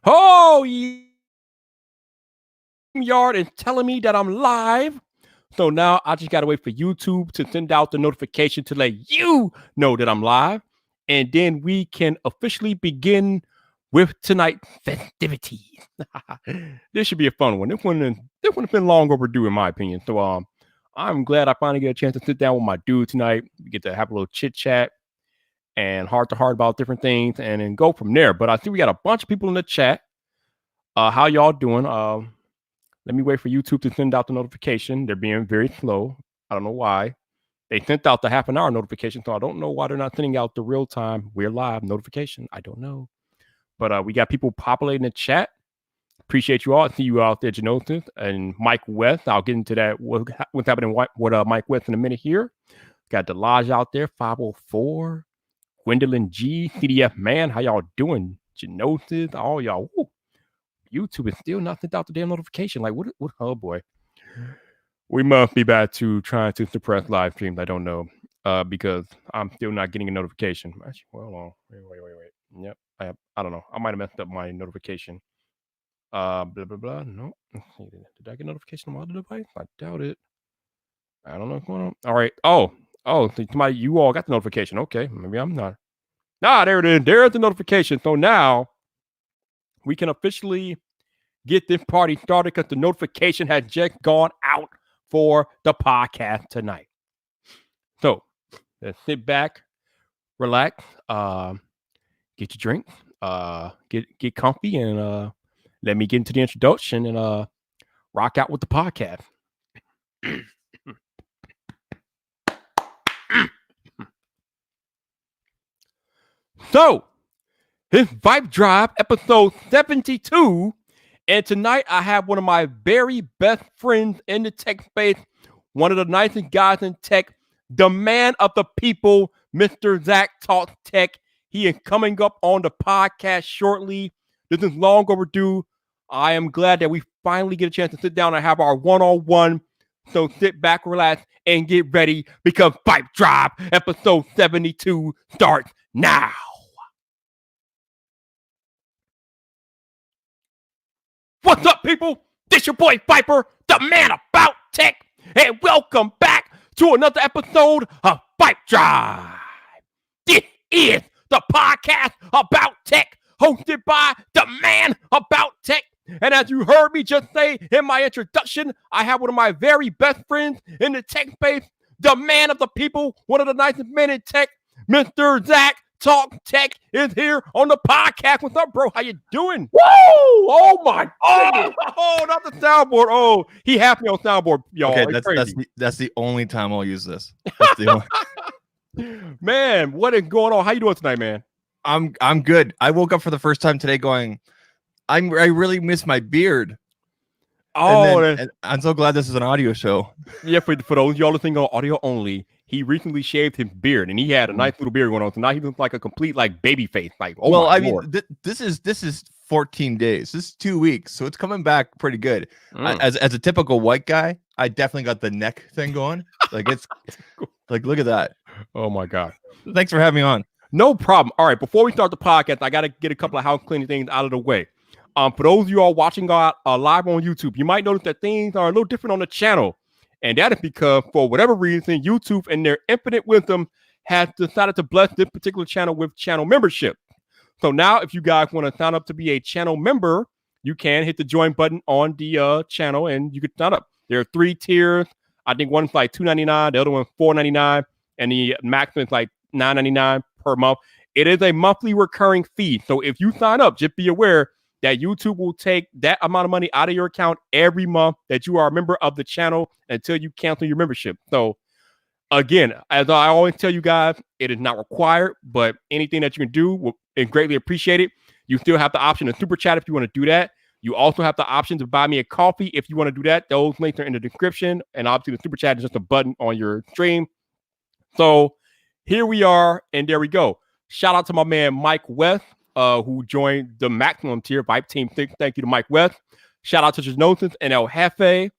Oh, Yard is telling me that I'm live. So now I just got to wait for YouTube to send out the notification to let you know that I'm live. And then we can officially begin with tonight's festivities. This should be a fun one. This one has been long overdue, in my opinion. So I'm glad I finally get a chance to sit down with my dude tonight. We get to have a little chit chat and heart to heart about different things and then go from there. But I see we got a bunch of people in the chat. How y'all doing? Let me wait for YouTube to send out the notification. They're being very slow. I don't know why. They sent out the half an hour notification, so I don't know why they're not sending out the real time "we're live" notification. I don't know. But we got people populating the chat. Appreciate you all. I see you out there, Janosis and Mike West. I'll get into that. What's happening with Mike West in a minute here. Got Delage out there, 504. Gwendolyn G, CDF Man. How y'all doing? Janosis, all y'all. Woo. YouTube is still not sent out the damn notification. Like, what? Oh, boy. We must be bad to trying to suppress live streams. I don't know. Because I'm still not getting a notification. Actually, well, wait. Yep. I don't know. I might have messed up my notification. Blah, blah, blah. No. Let's see. Did I get a notification on my other device? I doubt it. I don't know what's going on. All right. Oh, somebody, you all got the notification. Okay. Maybe I'm not. There it is. There's the notification. So now we can officially get this party started because the notification has just gone out for the podcast tonight. So let's sit back, relax, get your drink, get comfy, and let me get into the introduction and rock out with the podcast. So, it's VypDrive episode 72. And tonight I have one of my very best friends in the tech space, one of the nicest guys in tech, the man of the people, Mr. Zaktalks TECH. He is coming up on the podcast shortly. This is long overdue. I am glad that we finally get a chance to sit down and have our one-on-one. So sit back, relax, and get ready because VypDrive episode 72 starts now. What's up, people? This your boy Viper, the man about tech, and welcome back to another episode of VypDrive. This is the podcast about tech, hosted by the man about tech. And as you heard me just say in my introduction, I have one of my very best friends in the tech space, the man of the people, one of the nicest men in tech, Mr. Zaktalks TECH is here on the podcast. What's up, bro? How you doing? Woo! Oh my goodness! Oh, not the soundboard. Oh, he happy on soundboard, y'all. Okay, that's the only time I'll use this. That's the only... Man, what is going on? How you doing tonight, man? I'm good. I woke up for the first time today going, I really miss my beard. Oh, and I'm so glad this is an audio show. Yeah, for those y'all listening on audio only, he recently shaved his beard, and he had a nice little beard going on. So now he looks like a complete baby face. Mean, this is 14 days. This is 2 weeks, so it's coming back pretty good. As a typical white guy, I definitely got the neck thing going. It's look at that. Oh my god! Thanks for having me on. No problem. All right, before we start the podcast, I got to get a couple of house cleaning things out of the way. For those of you all watching live on YouTube, you might notice that things are a little different on the channel. And that is because, for whatever reason, YouTube, in their infinite wisdom, has decided to bless this particular channel with channel membership. So now, if you guys want to sign up to be a channel member, you can hit the join button on the channel, and you can sign up. There are 3 tiers. I think one's like $2.99, the other one's $4.99, and the maximum is like $9.99 per month. It is a monthly recurring fee. So if you sign up, just be aware that YouTube will take that amount of money out of your account every month that you are a member of the channel until you cancel your membership. So again, as I always tell you guys, it is not required, but anything that you can do is greatly appreciated. You still have the option to super chat if you want to do that. You also have the option to buy me a coffee if you want to do that. Those links are in the description. And obviously the super chat is just a button on your stream. So here we are, and there we go. Shout out to my man Mike West, who joined the maximum tier Vipe team. Thank you to Mike West. Shout out to Janosis and El Jefe,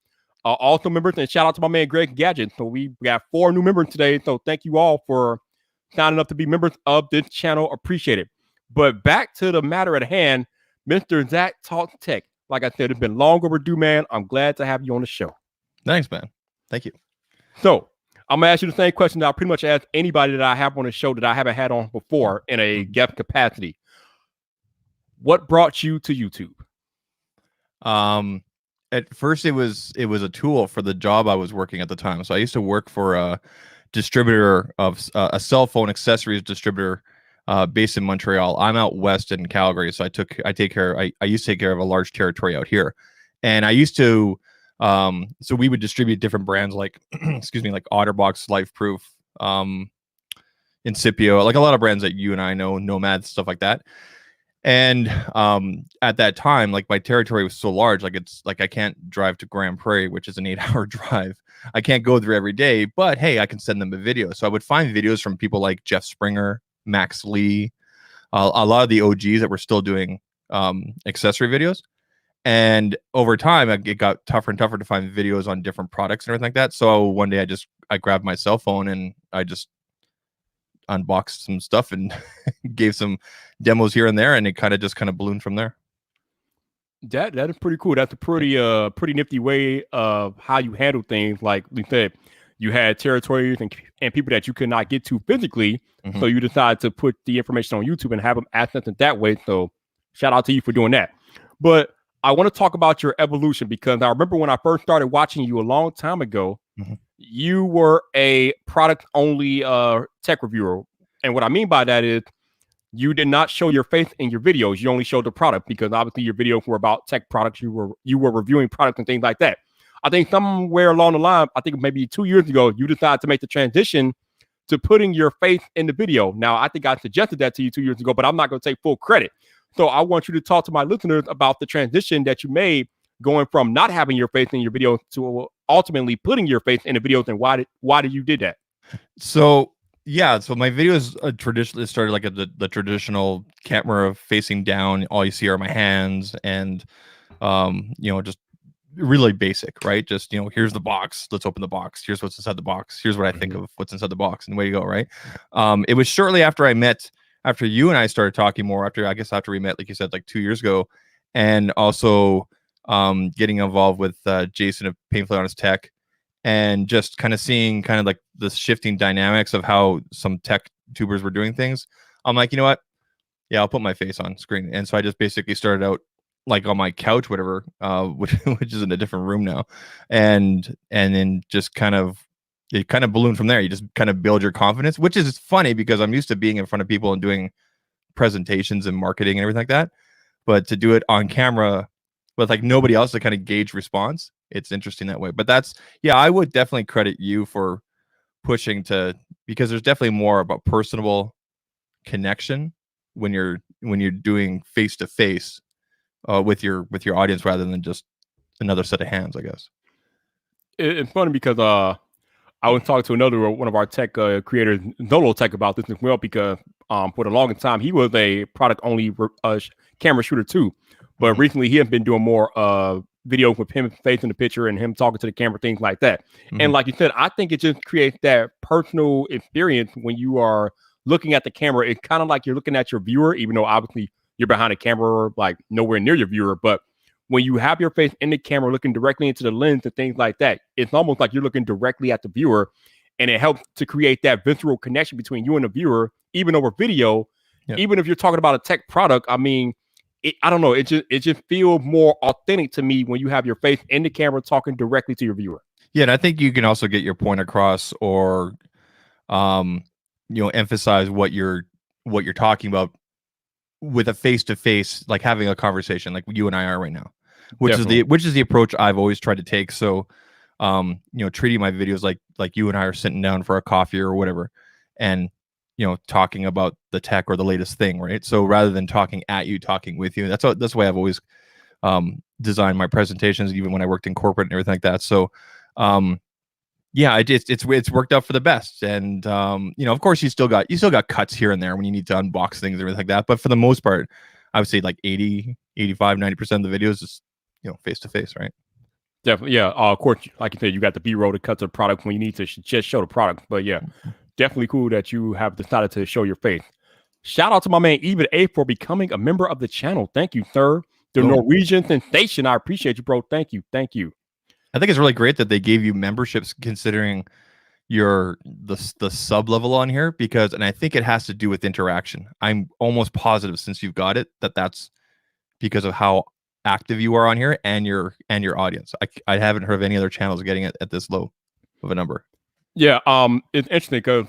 also members, and shout out to my man Greg Gadget. So we got 4 new members today. So thank you all for signing up to be members of this channel. Appreciate it. But back to the matter at hand. Mr. Zaktalks TECH. Like I said, it's been long overdue, man. I'm glad to have you on the show. Thanks, man. Thank you. So I'm gonna ask you the same question that I pretty much ask anybody that I have on the show that I haven't had on before in a guest capacity. What brought you to YouTube? At first it was a tool for the job I was working at the time. So I used to work for a distributor of a cell phone accessories distributor based in Montreal. I'm out west in Calgary, so I used to take care of a large territory out here. And I used to so we would distribute different brands like excuse me, like OtterBox, LifeProof, Incipio, like a lot of brands that you and I know, Nomad, stuff like that. And at that time, like my territory was so large, like it's like I can't drive to Grand Prairie, which is an 8-hour drive. I can't go there every day, but hey, I can send them a video. So I would find videos from people like Jeff Springer, Max Lee, a lot of the OGs that were still doing accessory videos. And over time, it got tougher and tougher to find videos on different products and everything like that. So one day I grabbed my cell phone and I just unboxed some stuff and gave some demos here and there, and it kind of ballooned from there. That is pretty cool. That's a pretty nifty way of how you handle things. Like we said, you had territories and people that you could not get to physically, so you decided to put the information on YouTube and have them access it that way. So shout out to you for doing that. But I want to talk about your evolution, because I remember when I first started watching you a long time ago, you were a product only tech reviewer. And what I mean by that is you did not show your face in your videos. You only showed the product, because obviously your videos were about tech products. You were reviewing products and things like that. I think somewhere along the line, I think maybe 2 years ago, you decided to make the transition to putting your face in the video. Now, I think I suggested that to you 2 years ago, but I'm not going to take full credit. So I want you to talk to my listeners about the transition that you made going from not having your face in your videos to ultimately putting your face in the videos, and why did you did that? So yeah, so my videos traditionally started like the traditional camera facing down. All you see are my hands, and just really basic, right? Just here's the box. Let's open the box. Here's what's inside the box. Here's what I think of what's inside the box, and way to go, right? It was shortly after you and I started talking more. After we met, like you said, like 2 years ago, and also getting involved with Jason of Painfully Honest Tech, and just kind of seeing kind of like the shifting dynamics of how some tech tubers were doing things. I'm like, you know what? Yeah, I'll put my face on screen. And so I just basically started out like on my couch, whatever, which is in a different room now. And then just it kind of ballooned from there. You just kind of build your confidence, which is funny because I'm used to being in front of people and doing presentations and marketing and everything like that. But to do it on camera with like nobody else to kind of gauge response, it's interesting that way. But I would definitely credit you for pushing because there's definitely more about personable connection when you're doing face to face with your audience rather than just another set of hands, I guess. It's funny because I was talking to one of our tech creators, Zolo Tech, about this as well, because for the longest time he was a product only camera shooter too, but recently he has been doing more videos with him facing the picture and him talking to the camera, things like that. And like you said, I think it just creates that personal experience when you are looking at the camera. It's kind of like you're looking at your viewer, even though obviously you're behind a camera, like nowhere near your viewer. But when you have your face in the camera looking directly into the lens and things like that, it's almost like you're looking directly at the viewer, and it helps to create that visceral connection between you and the viewer, even over video. Even if you're talking about a tech product, I mean, I don't know, it just feels more authentic to me when you have your face in the camera talking directly to your viewer. Yeah, and I think you can also get your point across, or emphasize what you're talking about with a face-to-face, like having a conversation like you and I are right now, which is the approach I've always tried to take. So treating my videos like you and I are sitting down for a coffee or whatever, and talking about the tech or the latest thing, right? So rather than talking at you, talking with you. That's the way I've always designed my presentations, even when I worked in corporate and everything like that. So it's worked out for the best. And of course you still got cuts here and there when you need to unbox things and everything like that. But for the most part, I would say like 80, 85, 90% of the videos is face to face, right? Definitely, yeah. Of course, like you said, you got the B-roll to cut to the product when you need to just show the product. But yeah, definitely cool that you have decided to show your face. Shout out to my man Even A for becoming a member of the channel. Thank you, sir. The Cool. Norwegian sensation. I appreciate you, bro. Thank you. Thank you. I think it's really great that they gave you memberships considering the sub level on here, because, and I think it has to do with interaction. I'm almost positive since you've got it that's because of how active you are on here and your audience. I haven't heard of any other channels getting it at this low of a number. Yeah, it's interesting because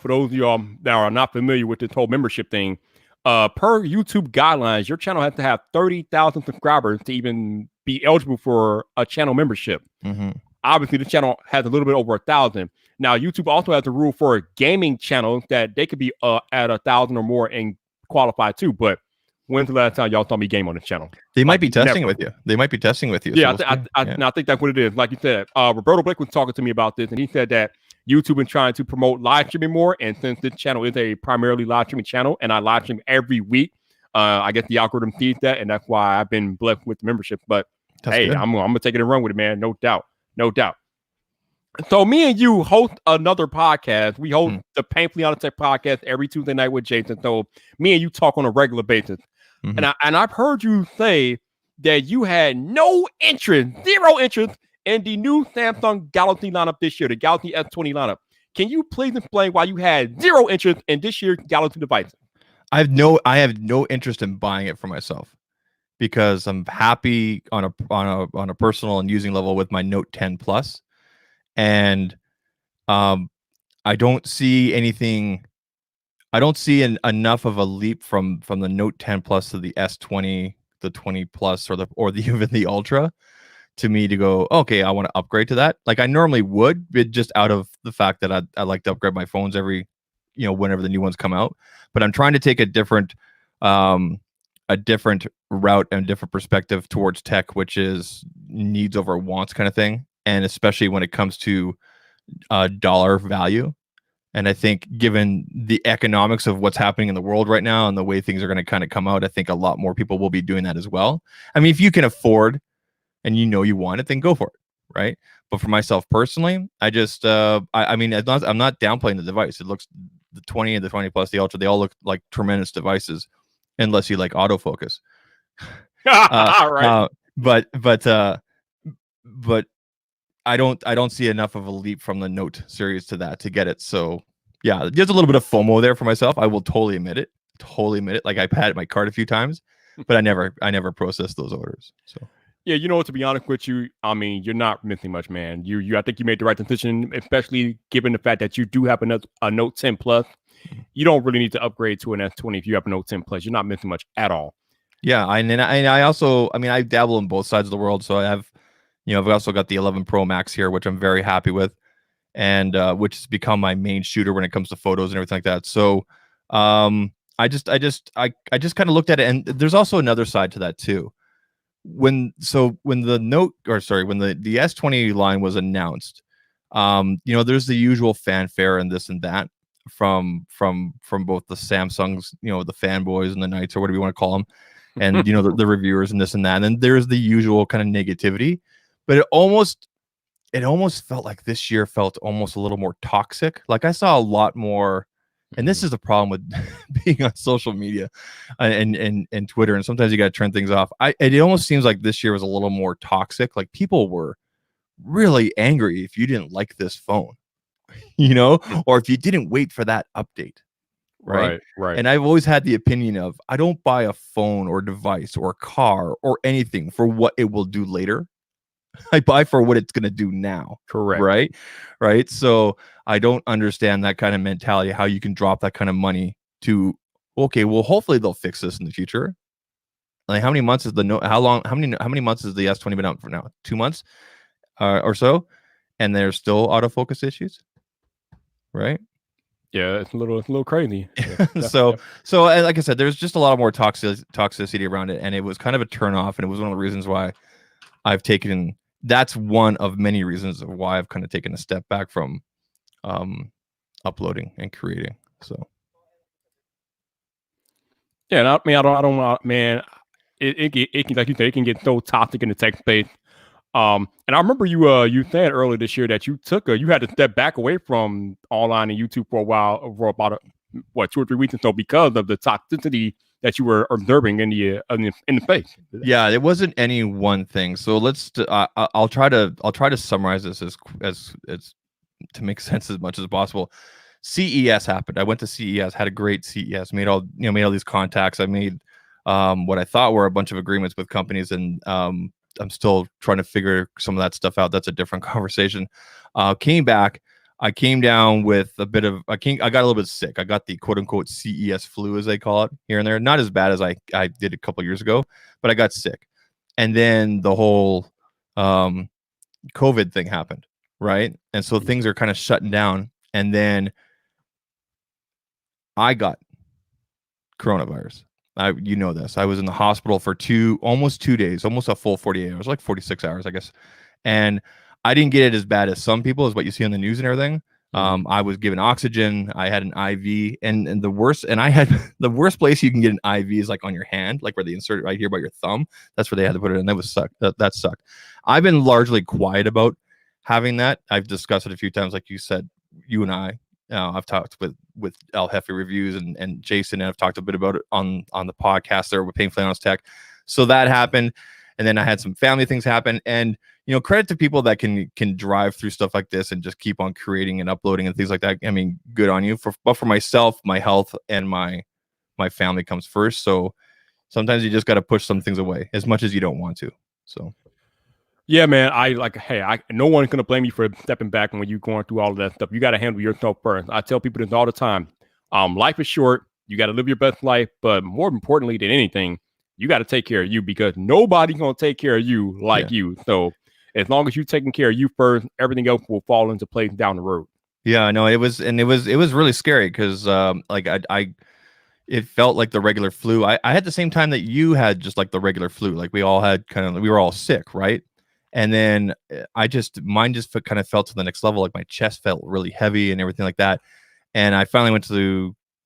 for those of you that are not familiar with this whole membership thing, per YouTube guidelines, your channel has to have 30,000 subscribers to even be eligible for a channel membership. Mm-hmm. Obviously, the channel has a little bit over 1,000. Now, YouTube also has a rule for gaming channels that they could be at 1,000 or more and qualify too. But when's the last time y'all saw me game on this channel? They might be testing with you. They might be testing with you. Yeah, so I think that's what it is. Like you said, Roberto Blake was talking to me about this, and he said that YouTube is trying to promote live streaming more. And since this channel is a primarily live streaming channel, and I live stream every week, I guess the algorithm sees that, and that's why I've been blessed with the membership. But That's hey, good. I'm gonna take it and run with it, man. No doubt. So me and you host another podcast. We host the Painfully Honest Tech podcast every Tuesday night with Jason. So me and you talk on a regular basis. Mm-hmm. And I've heard you say that you had zero interest in the new Samsung Galaxy lineup this year, the Galaxy S20 lineup. Can you please explain why you had zero interest in this year's Galaxy device? I have no interest in buying it for myself because I'm happy on a personal and using level with my Note 10 Plus, and I don't see anything. I don't see enough of a leap from the Note 10 Plus to the S20, the 20 Plus, or even the Ultra, to me to go, okay, I want to upgrade to that. Like I normally would, but just out of the fact that I like to upgrade my phones every, whenever the new ones come out. But I'm trying to take a different route and different perspective towards tech, which is needs over wants kind of thing, and especially when it comes to dollar value. And I think given the economics of what's happening in the world right now and the way things are going to kind of come out, I think a lot more people will be doing that as well. I mean, if you can afford and you want it, then go for it, right? But for myself personally, I just, I mean, I'm not downplaying the device. It looks, the 20 and the 20 Plus, the Ultra, they all look like tremendous devices, unless you like autofocus. Right. But I don't see enough of a leap from the Note series to that to get it. So yeah, there's a little bit of FOMO there for myself. I will totally admit it. Like I've had my card a few times, but I never processed those orders. So yeah, to be honest with you, I mean, you're not missing much, man. I think you made the right decision, especially given the fact that you do have a Note 10 Plus. You don't really need to upgrade to an S20 if you have a Note 10 Plus. You're not missing much at all. Yeah, and I also, I mean, I dabble in both sides of the world, so I have, I've also got the 11 Pro Max here, which I'm very happy with, and which has become my main shooter when it comes to photos and everything like that. So, I just kind of looked at it, and there's also another side to that too. When the S20 line was announced, there's the usual fanfare and this and that from both the Samsungs, the fanboys and the knights, or whatever you want to call them, and the reviewers and this and that. And then there's the usual kind of negativity, but it almost felt like this year felt almost a little more toxic. Like I saw a lot more. And this is the problem with being on social media and Twitter. And sometimes you got to turn things off. It almost seems like this year was a little more toxic. Like people were really angry if you didn't like this phone, or if you didn't wait for that update. Right. And I've always had the opinion of, I don't buy a phone or device or a car or anything for what it will do later. I buy for what it's going to do now. Correct. Right. So I don't understand that kind of mentality, how you can drop that kind of money to, okay, well, hopefully they'll fix this in the future. Like how many months is how many months has the S20 been out for now? 2 months or so. And there's still autofocus issues. Right. Yeah, it's a little crazy. Yeah, so like I said, there's just a lot more toxicity around it, and it was kind of a turn off, and it was one of the reasons why that's one of many reasons of why I've kind of taken a step back from uploading and creating. So yeah, I don't man. It can, like you said, it can get so toxic in the tech space. And I remember you said earlier this year that you had to step back away from online and YouTube for a while, for about what, 2 or 3 weeks or so because of the toxicity that you were observing in the face. Yeah, it wasn't any one thing. So I'll try to summarize this as to make sense as much as possible. CES happened. I went to CES, had a great CES, made all these contacts. I made what I thought were a bunch of agreements with companies, and I'm still trying to figure some of that stuff out. That's a different conversation. Came back. I came down with a bit of I got a little bit sick. I got the quote unquote CES flu, as they call it, here and there. Not as bad as I did a couple years ago, but I got sick. And then the whole COVID thing happened, right? And so things are kind of shutting down. And then I got coronavirus. You know this. I was in the hospital for almost 2 days, almost a full 48 hours, like 46 hours, I guess. And I didn't get it as bad as some people, as what you see on the news and everything. I was given oxygen. I had an IV, and the worst, and I had the worst place you can get an IV is like on your hand, like where they insert it right here by your thumb. That's where they had to put it in. That sucked. I've been largely quiet about having that. I've discussed it a few times, like you said, you and I. I've talked with El Jefe Reviews and Jason, and I've talked a bit about it on the podcast there with Painfully Honest Tech. So that happened, and then I had some family things happen, and credit to people that can drive through stuff like this and just keep on creating and uploading and things like that. I mean, good on you. But for myself, my health and my family comes first. So sometimes you just got to push some things away as much as you don't want to. So. Yeah, man. No one's gonna blame you for stepping back when you're going through all of that stuff. You got to handle yourself first. I tell people this all the time. Life is short. You got to live your best life, but more importantly than anything, you got to take care of you, because nobody's gonna take care of you like you. So as long as you're taking care of you first, everything else will fall into place down the road. Yeah, no, it was really scary because it felt like the regular flu. I had the same time that you had, just like the regular flu. Like we all had we were all sick, right? And then mine just kind of felt to the next level. Like my chest felt really heavy and everything like that. And I finally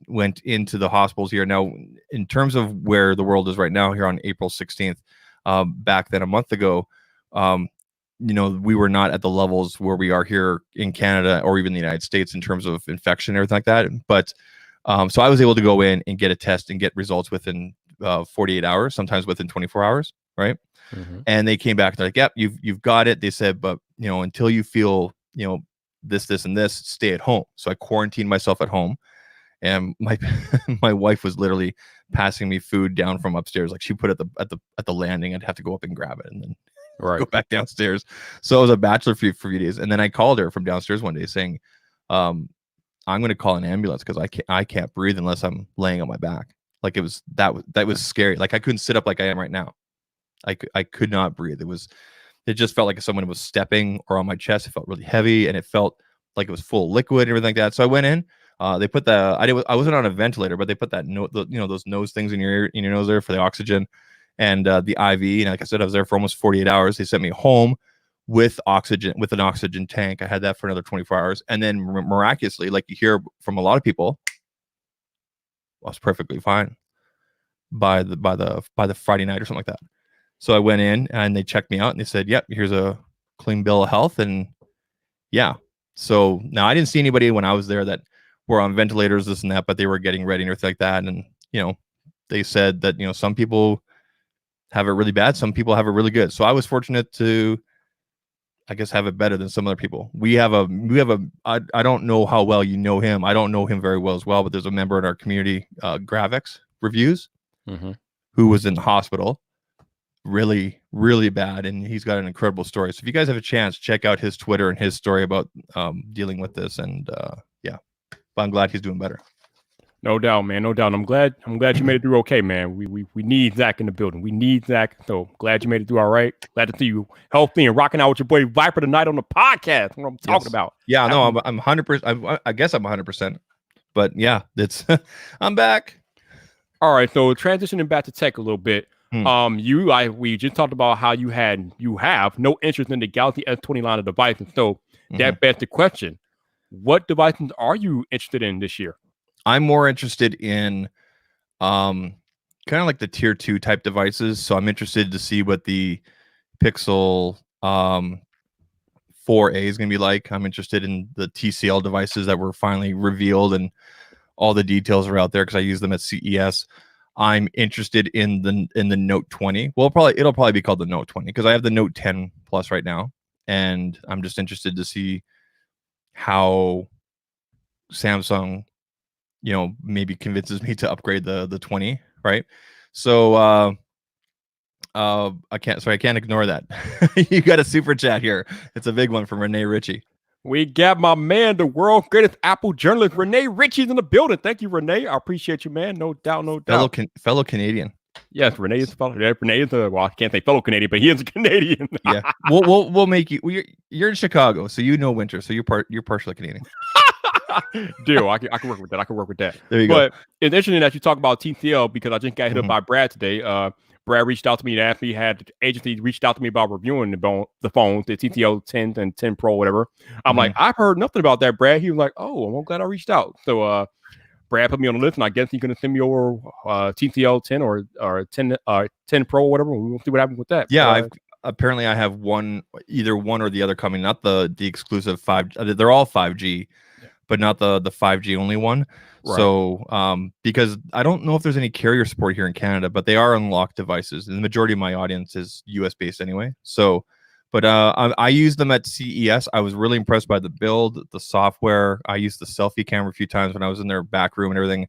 went into the hospitals here. Now, in terms of where the world is right now, here on April 16th, back then a month ago, we were not at the levels where we are here in Canada or even the United States in terms of infection and everything like that. But so I was able to go in and get a test and get results within 48 hours, sometimes within 24 hours, right? Mm-hmm. And they came back, they're like, yep, you've got it. They said, but until you feel this and this, stay at home. So I quarantined myself at home, and my wife was literally passing me food down from upstairs. Like she put it at the landing. I'd have to go up and grab it and then go back downstairs. So I was a bachelor for a few days, and then I called her from downstairs one day saying, I'm going to call an ambulance because I can't breathe unless I'm laying on my back. Like that was scary. Like I couldn't sit up like I am right now. I could not breathe. It just felt like someone was stepping or on my chest. It felt really heavy, and it felt like it was full of liquid and everything like that. So I went in. They put I wasn't on a ventilator, but they put that those nose things in your nose there for the oxygen and the IV. And like I said, I was there for almost 48 hours. They sent me home with an oxygen tank. I had that for another 24 hours, and then miraculously, like you hear from a lot of people, I was perfectly fine by the Friday night or something like that. So I went in and they checked me out and they said, yep, here's a clean bill of health. And yeah, so now I didn't see anybody when I was there that were on ventilators, this and that, but they were getting ready and everything like that. And they said that some people have it really bad, some people have it really good. So I was fortunate to, I guess, have it better than some other people. We have I don't know how well you know him. I don't know him very well as well, but there's a member in our community, Gravix Reviews, who was in the hospital really, really bad. And he's got an incredible story. So if you guys have a chance, check out his Twitter and his story about dealing with this. And yeah, but I'm glad he's doing better. No doubt, man. No doubt. I'm glad you made it through okay, man. We need Zach in the building. We need Zach. So glad you made it through all right. Glad to see you healthy and rocking out with your boy Viper tonight on the podcast. What I'm talking about. Yeah, no, I'm 100%. I guess I'm 100%. But yeah, I'm back. All right. So transitioning back to tech a little bit. We just talked about how you have no interest in the Galaxy S20 line of devices. So that begs the question: what devices are you interested in this year? I'm more interested in kind of like the tier 2 type devices. So I'm interested to see what the Pixel 4a is going to be like. I'm interested in the TCL devices that were finally revealed and all the details are out there because I use them at CES. I'm interested in the Note 20. Well, it'll probably be called the Note 20 because I have the Note 10 Plus right now, and I'm just interested to see how Samsung, maybe convinces me to upgrade the 20, right? So I can't ignore that. You got a super chat here. It's a big one from Renee Ritchie. We got my man, the world greatest Apple journalist, Renee Ritchie's in the building. Thank you, Renee. I appreciate you, man. No doubt, no doubt. Fellow Canadian. Yes, Renee is fellow. Renee is I can't say fellow Canadian, but he is a Canadian. Yeah, we'll make you. You're in Chicago, so you know winter, so you're partially Canadian. Deal. I can work with that. I can work with that. There you go. But it's interesting that you talk about TCL because I just got hit up by Brad today. Brad reached out to me and asked me, had the agency reached out to me about reviewing the phones, the TCL 10 and 10 Pro, whatever. I'm like, I've heard nothing about that, Brad. He was like, oh, I'm glad I reached out. So Brad put me on the list, and I guess he's going to send me over TCL 10 or 10 Pro or whatever. We'll see what happens with that. Yeah, apparently I have either one or the other coming, not the exclusive 5G. They're all 5G, but not the 5G only one. Right. So because I don't know if there's any carrier support here in Canada, but they are unlocked devices, and the majority of my audience is US based anyway. So but I used them at CES. I was really impressed by the build, the software. I used the selfie camera a few times when I was in their back room and everything.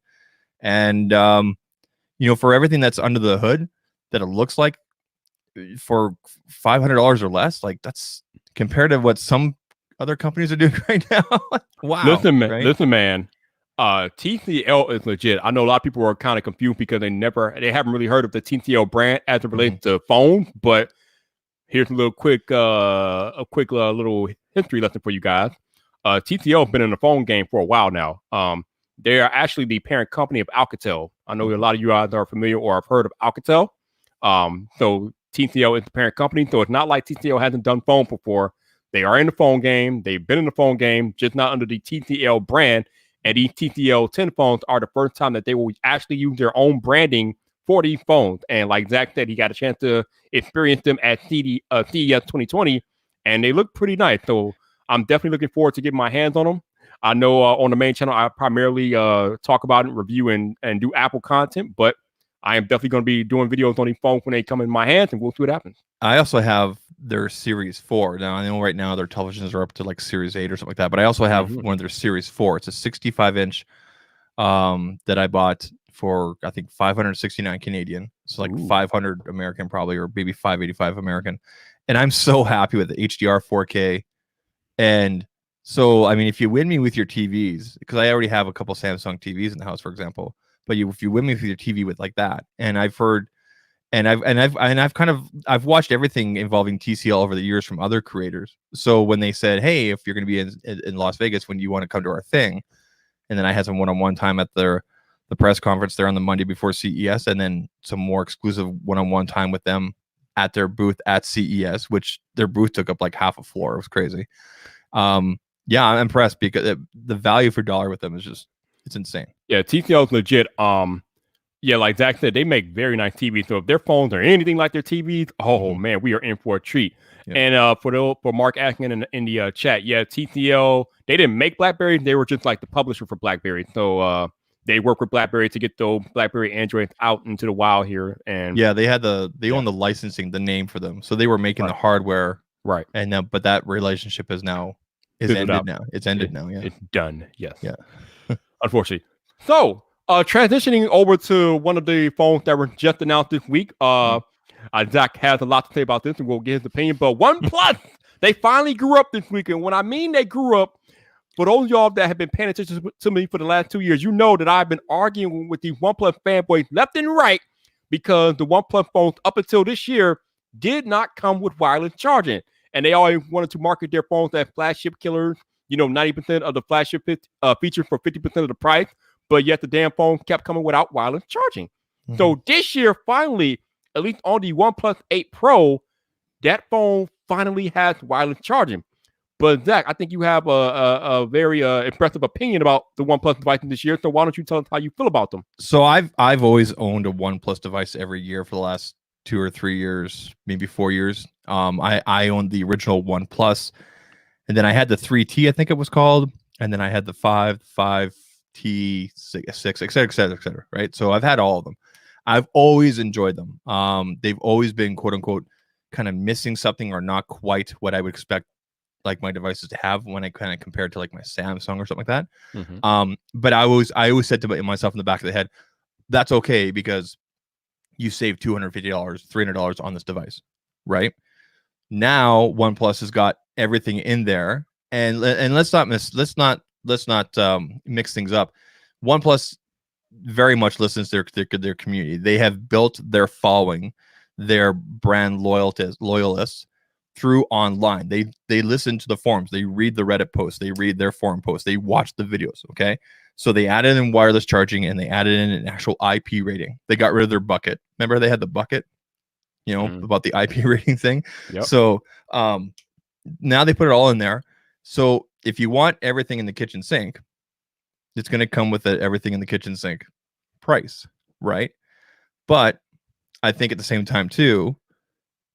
And for everything that's under the hood that it looks like, for $500 or less, like that's compared to what some other companies are doing right now. Wow. Listen, man. TCL is legit. I know a lot of people are kind of confused because they haven't really heard of the TCL brand as it relates to phones. But here's a little quick little history lesson for you guys. TCL has been in the phone game for a while now. They are actually the parent company of Alcatel. I know a lot of you guys are familiar or have heard of Alcatel. So TCL is the parent company. So it's not like TCL hasn't done phone before. They are in the phone game. They've been in the phone game, just not under the TCL brand. And these TCL 10 phones are the first time that they will actually use their own branding for these phones. And like Zach said, he got a chance to experience them at CES 2020, and they look pretty nice. So I'm definitely looking forward to getting my hands on them. I know on the main channel, I primarily talk about it, review, and do Apple content, but I am definitely going to be doing videos on these phones when they come in my hands, and we'll see what happens. I also have their Series 4. Now, I know right now their televisions are up to like Series 8 or something like that, but I also have one of their Series 4. It's a 65-inch that I bought for, I think, 569 Canadian. So like 500 American probably, or maybe 585 American. And I'm so happy with the HDR 4K. And so, I mean, if you win me with your TVs, because I already have a couple Samsung TVs in the house, for example, but if you win me with your TV with like that, and I've heard, and I've watched everything involving TCL over the years from other creators. So when they said, hey, if you're going to be in Las Vegas, when you want to come to our thing, and then I had some one-on-one time at the press conference there on the Monday before CES, and then some more exclusive one-on-one time with them at their booth at CES, which their booth took up like half a floor. It was crazy. Yeah, I'm impressed because the value for dollar with them is just, it's insane. Yeah, TCL is legit. Yeah, like Zach said, they make very nice TVs. So if their phones are anything like their TVs, man, we are in for a treat. Yeah. And for Mark asking in the chat, yeah, TCL, they didn't make BlackBerry. They were just like the publisher for BlackBerry. So they work with BlackBerry to get those BlackBerry Androids out into the wild here. And yeah, they own the licensing, the name for them. So they were making the hardware. Right. And but that relationship is ended now. It's ended now. Yeah. It's done. Yes. Yeah. Unfortunately. So transitioning over to one of the phones that were just announced this week. Zach has a lot to say about this, and we'll get his opinion. But OnePlus, they finally grew up this week. And when I mean they grew up, for those of y'all that have been paying attention to me for the last 2 years, you know that I've been arguing with these OnePlus fanboys left and right because the OnePlus phones up until this year did not come with wireless charging. And they always wanted to market their phones as flagship killers, 90% of the flagship features for 50% of the price. But yet the damn phone kept coming without wireless charging. So this year, finally, at least on the OnePlus 8 Pro, that phone finally has wireless charging. But Zach, I think you have a very impressive opinion about the OnePlus devices this year. So why don't you tell us how you feel about them? So I've always owned a OnePlus device every year for the last 2 or 3 years, maybe 4 years. I owned the original OnePlus, and then I had the 3T, I think it was called, and then I had the 5 T6, et cetera, et cetera, et cetera, right? So I've had all of them. I've always enjoyed them. They've always been quote unquote kind of missing something or not quite what I would expect like my devices to have when I kind of compare it to like my Samsung or something like that. But I always said to myself in the back of the head, that's okay because you save $250, $300 on this device, right? Now OnePlus has got everything in there, and let's not mix things up. OnePlus very much listens to their community. They have built their following, their brand loyalists through online. They listen to the forums, they read the Reddit posts, they read their forum posts, they watch the videos. Okay, so they added in wireless charging and they added in an actual IP rating. They got rid of their bucket. Remember they had the bucket, about the IP rating thing. Yep. So now they put it all in there. So if you want everything in the kitchen sink, it's going to come with everything in the kitchen sink price, right? But I think at the same time too,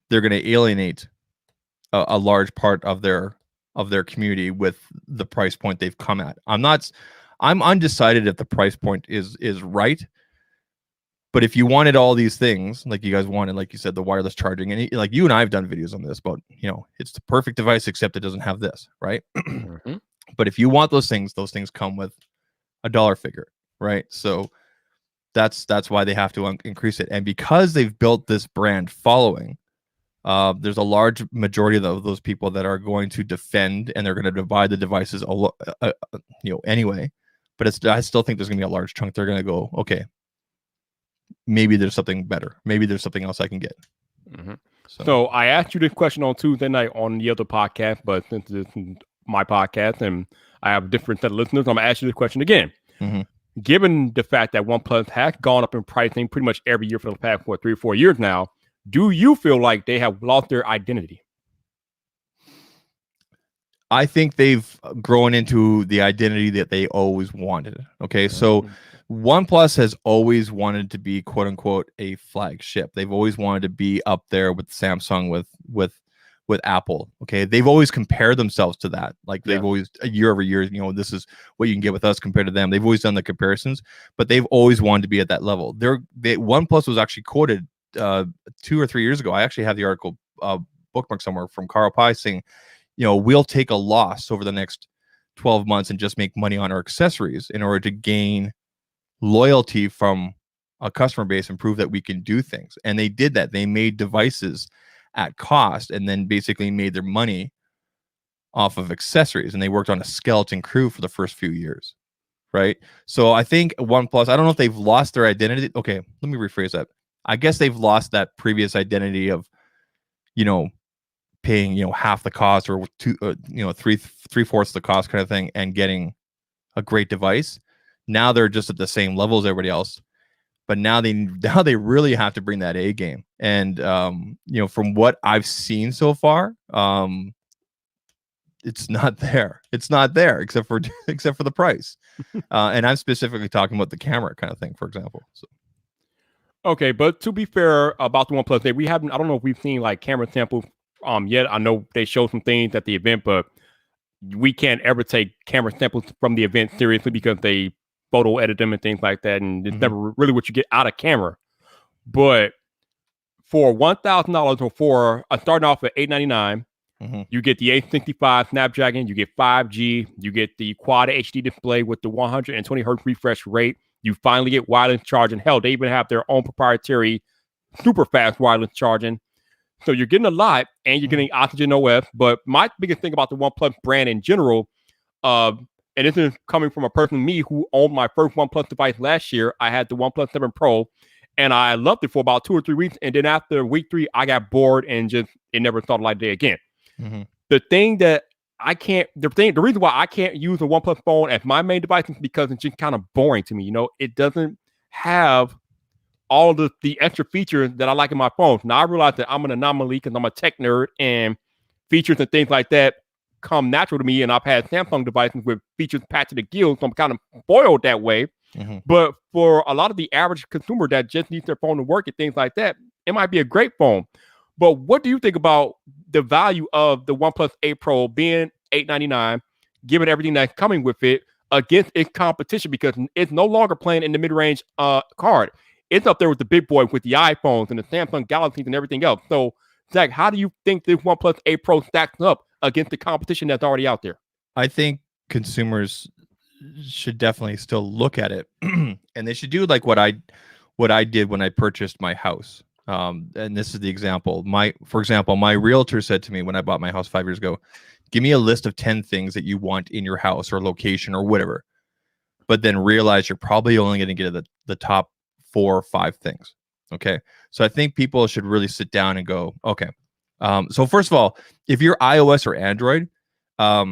they're going to alienate a large part of their community with the price point they've come at. I'm undecided if the price point is right. But if you wanted all these things, like you guys wanted, like you said, the wireless charging, and like you and I have done videos on this, but it's the perfect device except it doesn't have this, right? But if you want those things come with a dollar figure, right? So that's why they have to increase it. And because they've built this brand following, there's a large majority of those people that are going to defend, and they're going to divide the devices anyway. But I still think there's going to be a large chunk. They're going to go, okay, maybe there's something better. Maybe there's something else I can get. So I asked you this question on Tuesday night on the other podcast, but since this is my podcast and I have a different set of listeners, I'm going to ask you this question again. Given the fact that OnePlus has gone up in pricing pretty much every year for the past 3 or 4 years now, do you feel like they have lost their identity? I think they've grown into the identity that they always wanted. Okay, so OnePlus has always wanted to be quote unquote a flagship. They've always wanted to be up there with Samsung, with Apple. Okay, they've always compared themselves to that. Like they've always year over year, this is what you can get with us compared to them. They've always done the comparisons, but they've always wanted to be at that level. OnePlus was actually quoted 2 or 3 years ago. I actually have the article bookmarked somewhere from Carl Pye saying, we'll take a loss over the next 12 months and just make money on our accessories in order to gain loyalty from a customer base and prove that we can do things. And they did that. They made devices at cost and then basically made their money off of accessories. And they worked on a skeleton crew for the first few years, right? So I think OnePlus, I don't know if they've lost their identity. Okay, let me rephrase that. I guess they've lost that previous identity of, paying, half the cost or three-fourths the cost kind of thing and getting a great device. Now they're just at the same level as everybody else, but now they really have to bring that A game. And from what I've seen so far, it's not there. It's not there except for the price. And I'm specifically talking about the camera kind of thing, for example. So. Okay, but to be fair about the OnePlus, I don't know if we've seen like camera samples yet. I know they showed some things at the event, but we can't ever take camera samples from the event seriously because they photo edit them and things like that, and it's never really what you get out of camera. But for $1,000 or for starting off at $899, you get the A65 Snapdragon, you get 5G, you get the Quad HD display with the 120 hertz refresh rate. You finally get wireless charging. Hell, they even have their own proprietary super fast wireless charging. So you're getting a lot, and you're getting Oxygen OS. But my biggest thing about the OnePlus brand in general, and this is coming from a person, me, who owned my first OnePlus device last year. I had the OnePlus 7 Pro, and I loved it for about 2 or 3 weeks. And then after week 3, I got bored and it never saw the light of day again. The thing that the reason why I can't use a OnePlus phone as my main device is because it's just kind of boring to me. It doesn't have all the extra features that I like in my phone. Now I realize that I'm an anomaly because I'm a tech nerd, and features and things like that come natural to me. And I've had Samsung devices with features packed to the gills, so I'm kind of spoiled that way. But for a lot of the average consumer that just needs their phone to work and things like that, it might be a great phone. But what do you think about the value of the OnePlus April being $899, given everything that's coming with it? against its competition because it's no longer playing in the mid-range card. It's up there with the big boy with the iPhones and the Samsung Galaxies and everything else. So, Zach, how do you think this OnePlus April stacks up against the competition that's already out there? I think consumers should definitely still look at it, and they should do like what I did when I purchased my house. And this is the example. For example, my realtor said to me when I bought my house 5 years ago, give me a list of 10 things that you want in your house or location or whatever, but then realize you're probably only going to get the top 4 or 5 things. Okay. So I think people should really sit down and go, okay. So first of all, if you're iOS or Android, I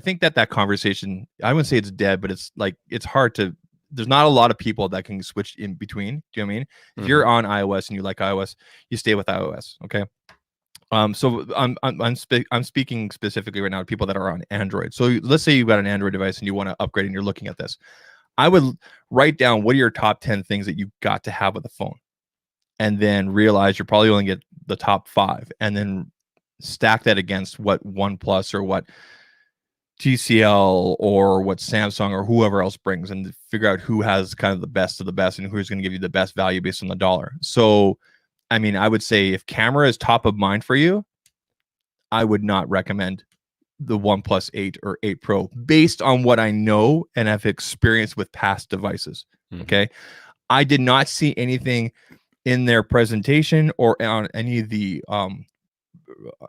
think that conversation, I wouldn't say it's dead, but it's like, it's hard to, there's not a lot of people that can switch in between. Do you know what I mean? If you're on iOS and you like iOS, you stay with iOS. Okay. So I'm speaking specifically right now to people that are on Android. So let's say you've got an Android device and you want to upgrade and you're looking at this. I would write down what are your top 10 things that you've got to have with a phone, and then realize you're probably only get the top 5, and then stack that against what OnePlus or what TCL or what Samsung or whoever else brings, and figure out who has kind of the best of the best and who's going to give you the best value based on the dollar. So, I mean, I would say if camera is top of mind for you, I would not recommend the OnePlus 8 or 8 Pro based on what I know and have experienced with past devices. Okay. I did not see anything in their presentation or on any of the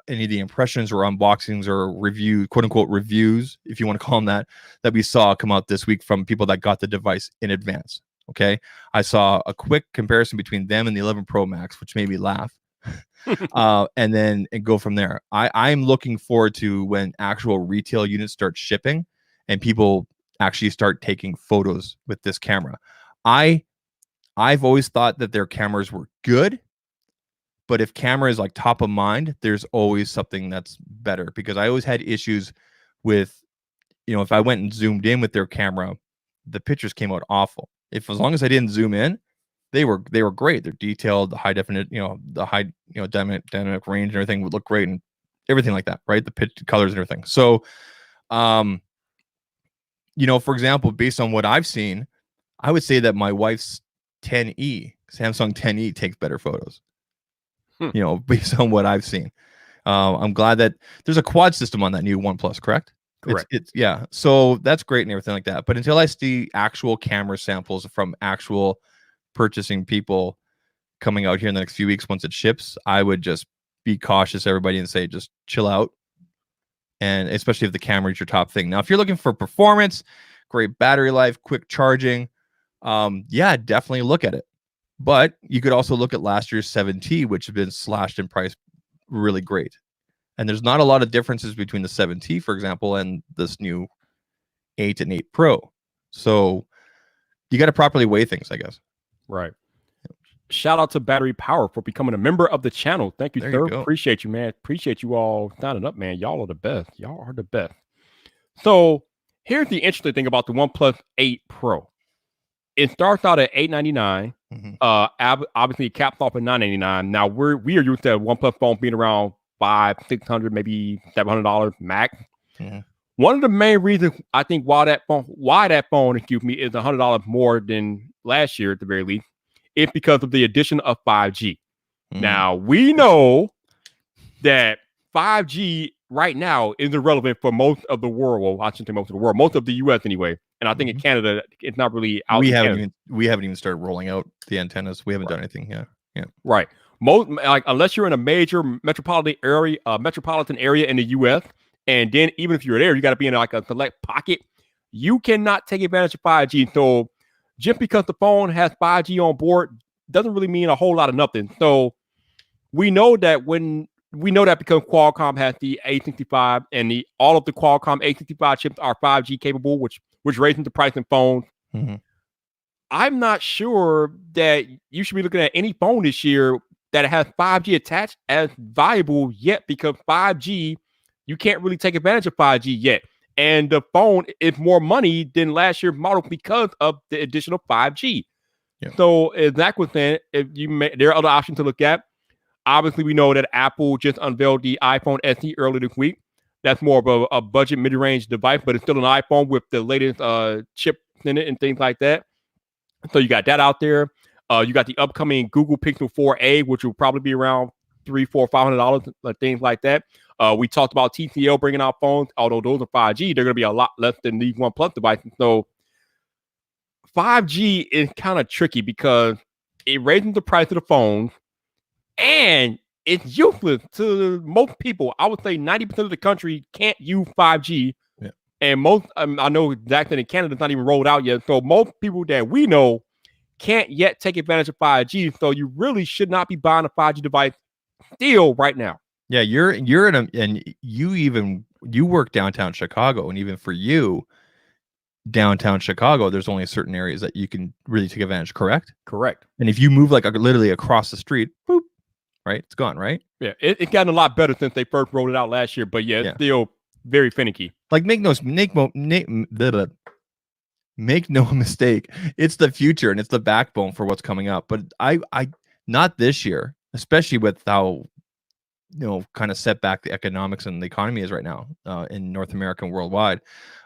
impressions or unboxings or review, quote unquote reviews, if you want to call them that we saw come out this week from people that got the device in advance. Okay. I saw a quick comparison between them and the 11 Pro Max, which made me laugh. and go from there. I'm looking forward to when actual retail units start shipping and people actually start taking photos with this camera. I've always thought that their cameras were good, but if camera is like top of mind, there's always something that's better, because I always had issues with, if I went and zoomed in with their camera, the pictures came out awful. As long as I didn't zoom in, they were great. They're detailed, the high definite, the high, dynamic range and everything would look great and everything like that, right? The pitch, colors and everything. So, for example, based on what I've seen, I would say that my wife's Samsung 10E takes better photos, based on what I've seen. I'm glad that there's a quad system on that new OnePlus, correct? Correct. Yeah. So that's great and everything like that. But until I see actual camera samples from actual purchasing people coming out here in the next few weeks, once it ships, I would just be cautious, everybody, and say just chill out. And especially if the camera is your top thing. Now, if you're looking for performance, great battery life, quick charging, definitely look at it. But you could also look at last year's 7T, which has been slashed in price really great. And there's not a lot of differences between the 7T, for example, and this new 8 and 8 Pro. So you got to properly weigh things, I guess. Right. Shout out to Battery Power for becoming a member of the channel. Thank you, There sir. you go. Appreciate you, man. Appreciate you all signing up, man. Y'all are the best. Y'all are the best. So here's the interesting thing about the OnePlus 8 Pro. It starts out at $899. Obviously, it caps off at $999. Now we are used to OnePlus phone being around $500, $600, maybe $700 max. One of the main reasons I think why that phone, is $100 more than last year at the very least, is because of the addition of 5G. Now we know that 5G right now is irrelevant for most of the world. Well, I shouldn't say most of the world, most of the US anyway. And I think in Canada, it's not really out. We haven't even started rolling out the antennas. We haven't done anything. Yeah. Right. Most unless you're in a major metropolitan area in the US, and then even if you're there, you got to be in like a select pocket. You cannot take advantage of 5G. So just because the phone has 5G on board doesn't really mean a whole lot of nothing. So we know that because Qualcomm has the A65 and all of the Qualcomm A65 chips are 5G capable, which raises the price in phones. I'm not sure that you should be looking at any phone this year that has 5G attached as viable yet, because 5G, you can't really take advantage of 5G yet. And the phone is more money than last year's model because of the additional 5G. Yeah. So as Zach was saying, there are other options to look at. Obviously, we know that Apple just unveiled the iPhone SE earlier this week. That's more of a budget mid-range device, but it's still an iPhone with the latest chip in it and things like that. So you got that out there. You got the upcoming Google Pixel 4a, which will probably be around $300, $400, $500, things like that. We talked about TCL bringing out phones, although those are 5G, they're going to be a lot less than these OnePlus devices. So 5G is kind of tricky because it raises the price of the phones, and it's useless to most people. I would say 90% of the country can't use 5G. Yeah. And most, I know exactly in Canada, it's not even rolled out yet. So most people that we know can't yet take advantage of 5G. So you really should not be buying a 5G device still right now. Yeah, you're in a, and you work downtown Chicago, and even for you, downtown Chicago, there's only certain areas that you can really take advantage. Correct. And if you move like literally across the street, boop, right, it's gone. Right. Yeah, it's gotten a lot better since they first rolled it out last year, but yeah, it's still very finicky. Like make no mistake, it's the future and it's the backbone for what's coming up. But I not this year, especially with how kind of set back the economics and the economy is right now in North America and worldwide.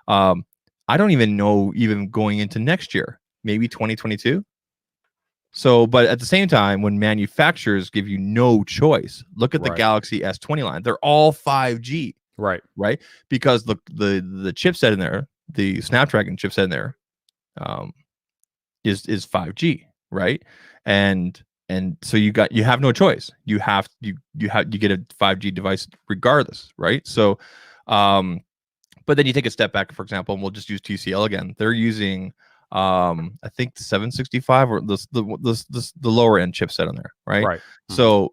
I don't even know even going into next year, maybe 2022. So, but at the same time, when manufacturers give you no choice, look at the Galaxy S20 line. They're all 5G. Right. Because the chipset in there, the Snapdragon chipset in there, is 5G, right? And so you have no choice. You get a 5G device regardless, right? So, but then you take a step back, for example, and we'll just use TCL again. They're using I think the 765 or the lower end chipset on there, right? Mm-hmm. So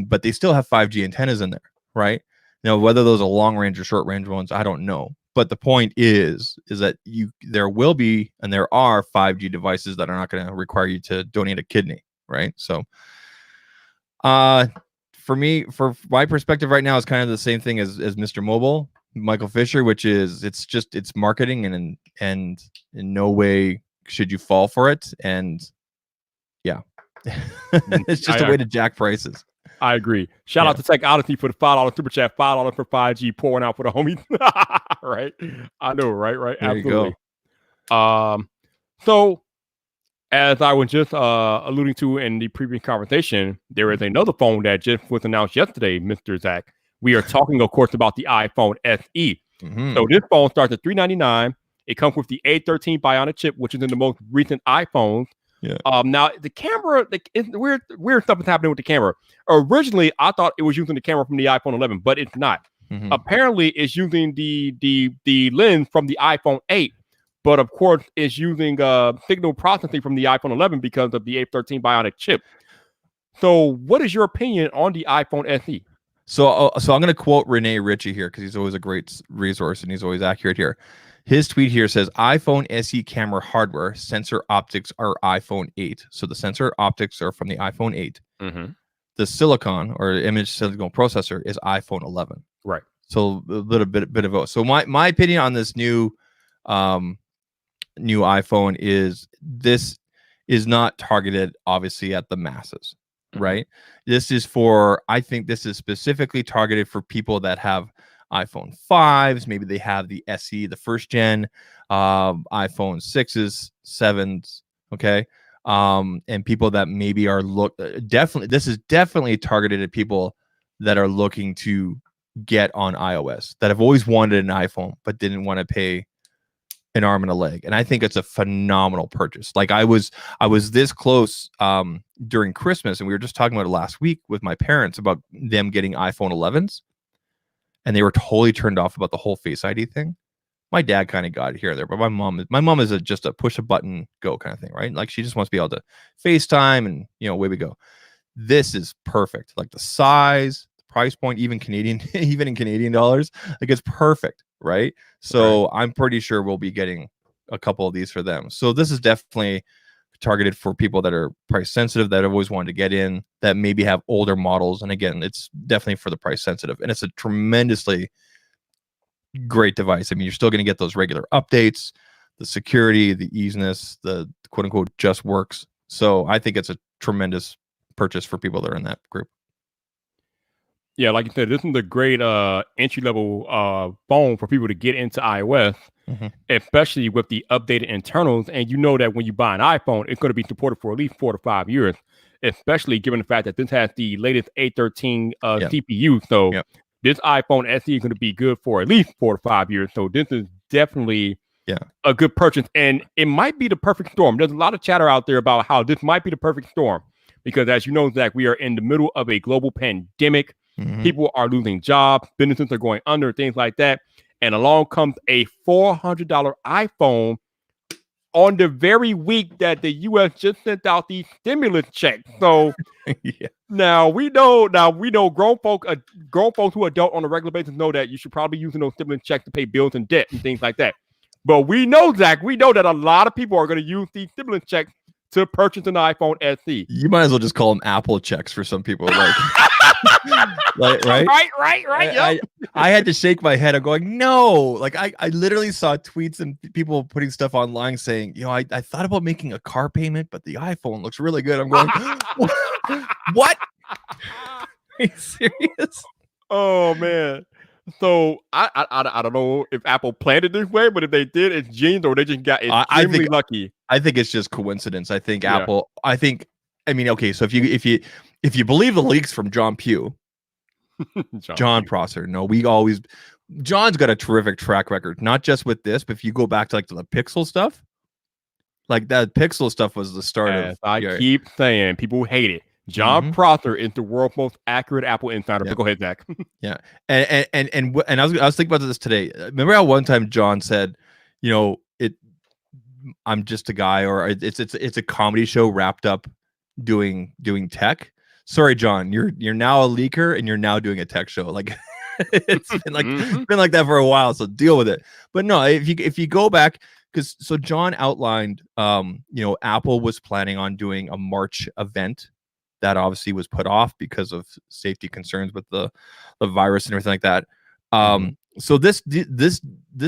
but they still have 5G antennas in there, right? Now, whether those are long range or short range ones, I don't know. But the point is that there will be and there are 5G devices that are not going to require you to donate a kidney, right? So, for my perspective right now, is kind of the same thing as Mr. Mobile, Michael Fisher, which is it's marketing, and in no way should you fall for it. And yeah, it's just a way to jack prices. I agree. Shout out to Tech Odyssey for the $5 super chat, $5 for 5G, pouring out for the homies. Right? I know, right? There absolutely. You go. So as I was just alluding to in the previous conversation, there is another phone that just was announced yesterday, Mr. Zach. We are talking, of course, about the iPhone SE. Mm-hmm. So this phone starts at $399. It comes with the A13 Bionic chip, which is in the most recent iPhones. Yeah. Now the camera, weird stuff is happening with the camera. Originally, I thought it was using the camera from the iPhone 11, but it's not. Mm-hmm. Apparently, it's using the lens from the iPhone 8, but of course, it's using signal processing from the iPhone 11 because of the A13 Bionic chip. So, what is your opinion on the iPhone SE? So I'm going to quote Rene Ritchie here because he's always a great resource and he's always accurate here. His tweet here says, iPhone SE camera hardware sensor optics are iPhone 8. So the sensor optics are from the iPhone 8. Mm-hmm. The silicon or image silicon processor is iPhone 11. Right. So a little bit of both. So my opinion on this new iPhone is this is not targeted obviously at the masses. Right. I think this is specifically targeted for people that have iPhone 5s. Maybe they have the SE, the first gen, iPhone 6s, 7s. Okay. And people that maybe are this is definitely targeted at people that are looking to get on iOS, that have always wanted an iPhone, but didn't want to pay an arm and a leg. And I think it's a phenomenal purchase. Like I was this close during Christmas, and we were just talking about it last week with my parents about them getting iPhone 11s, and they were totally turned off about the whole Face ID thing. My dad kind of got it here or there, but my mom is just a push a button go kind of thing, right? Like she just wants to be able to FaceTime and away we go. This is perfect. Like the size, the price point, even in Canadian dollars, like it's perfect. Right. So I'm pretty sure we'll be getting a couple of these for them. So this is definitely targeted for people that are price sensitive, that have always wanted to get in, that maybe have older models. And again, it's definitely for the price sensitive. And it's a tremendously great device. I mean, you're still going to get those regular updates, the security, the easiness, the quote unquote just works. So I think it's a tremendous purchase for people that are in that group. Yeah, like you said, this is a great entry level phone for people to get into iOS, especially with the updated internals. And you know that when you buy an iPhone, it's going to be supported for at least 4 to 5 years, especially given the fact that this has the latest A13 CPU. So this iPhone SE is going to be good for at least 4 to 5 years. So this is definitely a good purchase. And it might be the perfect storm. There's a lot of chatter out there about how this might be the perfect storm because, as you know, Zach, we are in the middle of a global pandemic. People are losing jobs, businesses are going under, things like that. And along comes a $400 iPhone on the very week that the U.S. just sent out these stimulus checks. So now we know grown folks who are adult on a regular basis know that you should probably be using those stimulus checks to pay bills and debt and things like that. But we know, Zach, that a lot of people are going to use these stimulus checks to purchase an iPhone SE. You might as well just call them Apple checks for some people. Like, right. Yep. I had to shake my head. I'm going, no. Like, I literally saw tweets and people putting stuff online saying, I thought about making a car payment, but the iPhone looks really good. I'm going, what? Are you serious? Oh man. So I don't know if Apple planned it this way, but if they did, it's genius, or they just got extremely lucky. I think it's just coincidence. I think Apple. Okay. So if you believe the leaks from John Pugh, John Prosser, John's got a terrific track record, not just with this, but if you go back to the Pixel stuff, like that Pixel stuff was the start of. I keep saying people hate it. John Prosser is the world's most accurate Apple insider. But go ahead, Zach. And I was thinking about this today. Remember how one time John said, I'm just a guy, or it's a comedy show wrapped up doing tech. Sorry, John, you're now a leaker and you're now doing a tech show. Like it's been like that for a while, so deal with it. But no, if you go back, so John outlined, Apple was planning on doing a March event. That obviously was put off because of safety concerns with the virus and everything like that. So this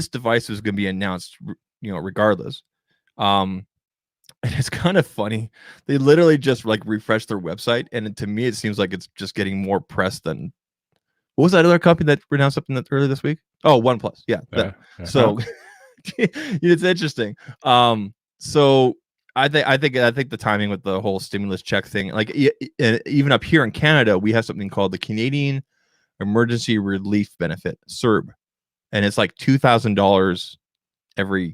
device was going to be announced, regardless. And it's kind of funny. They literally just refreshed their website, and to me, it seems like it's just getting more press than. What was that other company that announced something earlier this week? Oh, OnePlus. Yeah. So it's interesting. So. I think the timing with the whole stimulus check thing, even up here in Canada, we have something called the Canadian Emergency Relief Benefit, CERB, and it's like $2,000 every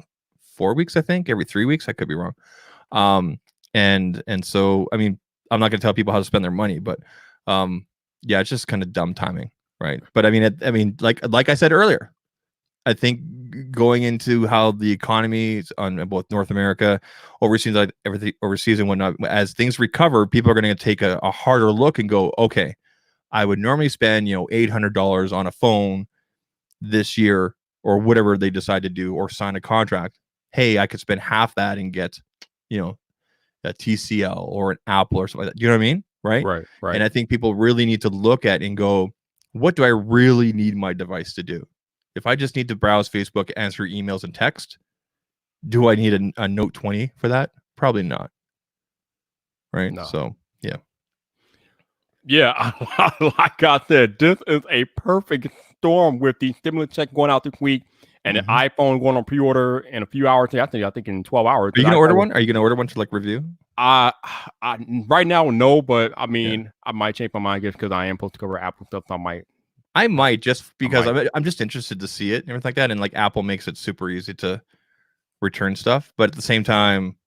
4 weeks, I think, every 3 weeks. I could be wrong. And so I'm not going to tell people how to spend their money, but it's just kind of dumb timing, right? But like I said earlier, I think going into how the economy on both North America, overseas, everything overseas and whatnot, as things recover, people are going to take a harder look and go, okay, I would normally spend $800 on a phone this year, or whatever they decide to do, or sign a contract. Hey, I could spend half that and get a TCL or an Apple or something like that. You know what I mean? Right. And I think people really need to look at and go, what do I really need my device to do? If I just need to browse Facebook, answer emails and text, do I need a Note 20 for that? Probably not. Right. No. So, yeah. Yeah. Like I said, this is a perfect storm with the stimulus check going out this week and the iPhone going on pre-order in a few hours. I think in 12 hours. Are you going to order one? Are you going to order one to review? Right now, no, but I might change my mind just because I am supposed to cover Apple stuff. So I might, just because I'm just interested to see it and everything like that. And Apple makes it super easy to return stuff. But at the same time,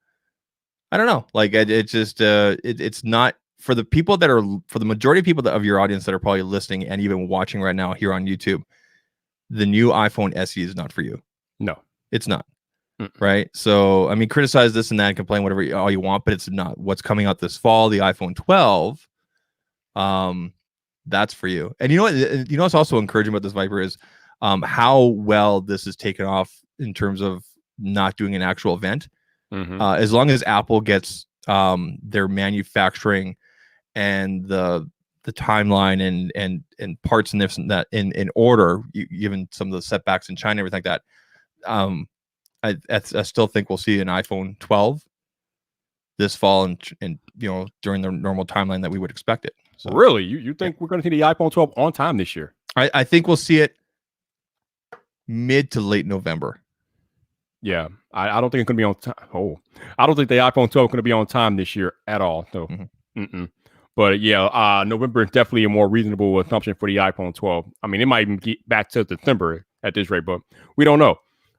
I don't know. It's just it's not for the people for the majority of people of your audience that are probably listening and even watching right now here on YouTube. The new iPhone SE is not for you. No, it's not. Right. So, criticize this and that and complain whatever all you want, but it's not. What's coming out this fall, the iPhone 12. That's for you. And you know what? What's also encouraging about this Viper is how well this is taken off in terms of not doing an actual event. As long as Apple gets their manufacturing and the timeline and parts and this and that in order, given some of the setbacks in China, everything like that. I still think we'll see an iPhone 12 this fall and during the normal timeline that we would expect it. So really, you think we're going to see the iPhone 12 on time this year? I think we'll see it mid to late November. Yeah, I don't think it's going to be on time. Oh, I don't think the iPhone 12 is going to be on time this year at all. So, but yeah, November is definitely a more reasonable assumption for the iPhone 12. I mean, it might even get back to December at this rate, but we don't know.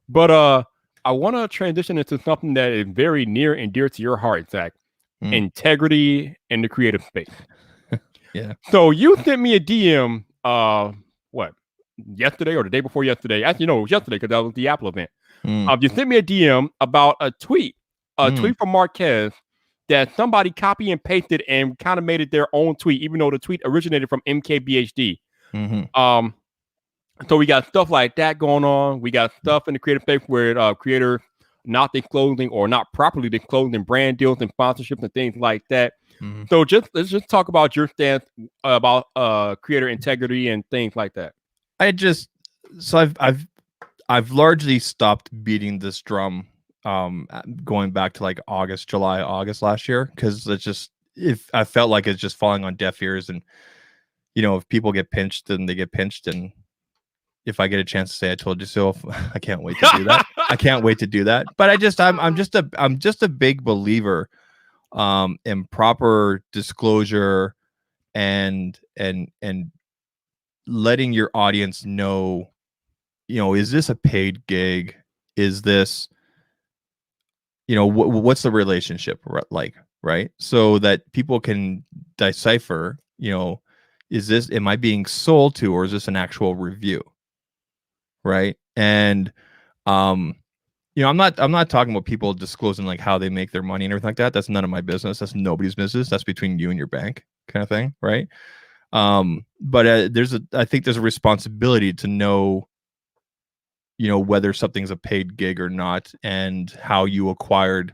But I want to transition into something that is very near and dear to your heart, Zach. Integrity in the creative space. Yeah. So you sent me a DM, yesterday or the day before yesterday? Actually, no, it was yesterday because that was the Apple event. You sent me a DM about a tweet from Marquez that somebody copy and pasted and kind of made it their own tweet, even though the tweet originated from MKBHD. So we got stuff like that going on. We got stuff in the creative space where creators not disclosing or not properly disclosing brand deals and sponsorships and things like that. So let's just talk about your stance about creator integrity and things like that. I've largely stopped beating this drum going back to like July, August last year, because I felt like it's just falling on deaf ears, and if people get pinched, then they get pinched, and if I get a chance to say I told you so, I can't wait to do that. I can't wait to do that. But I'm just a big believer in proper disclosure and letting your audience know, is this a paid gig? Is this, what's the relationship like, right? So that people can decipher, am I being sold to, or is this an actual review? Right. And I'm not talking about people disclosing like how they make their money and everything like that. That's none of my business. That's nobody's business. That's between you and your bank, kind of thing, right? But I think there's a responsibility to know, whether something's a paid gig or not, and how you acquired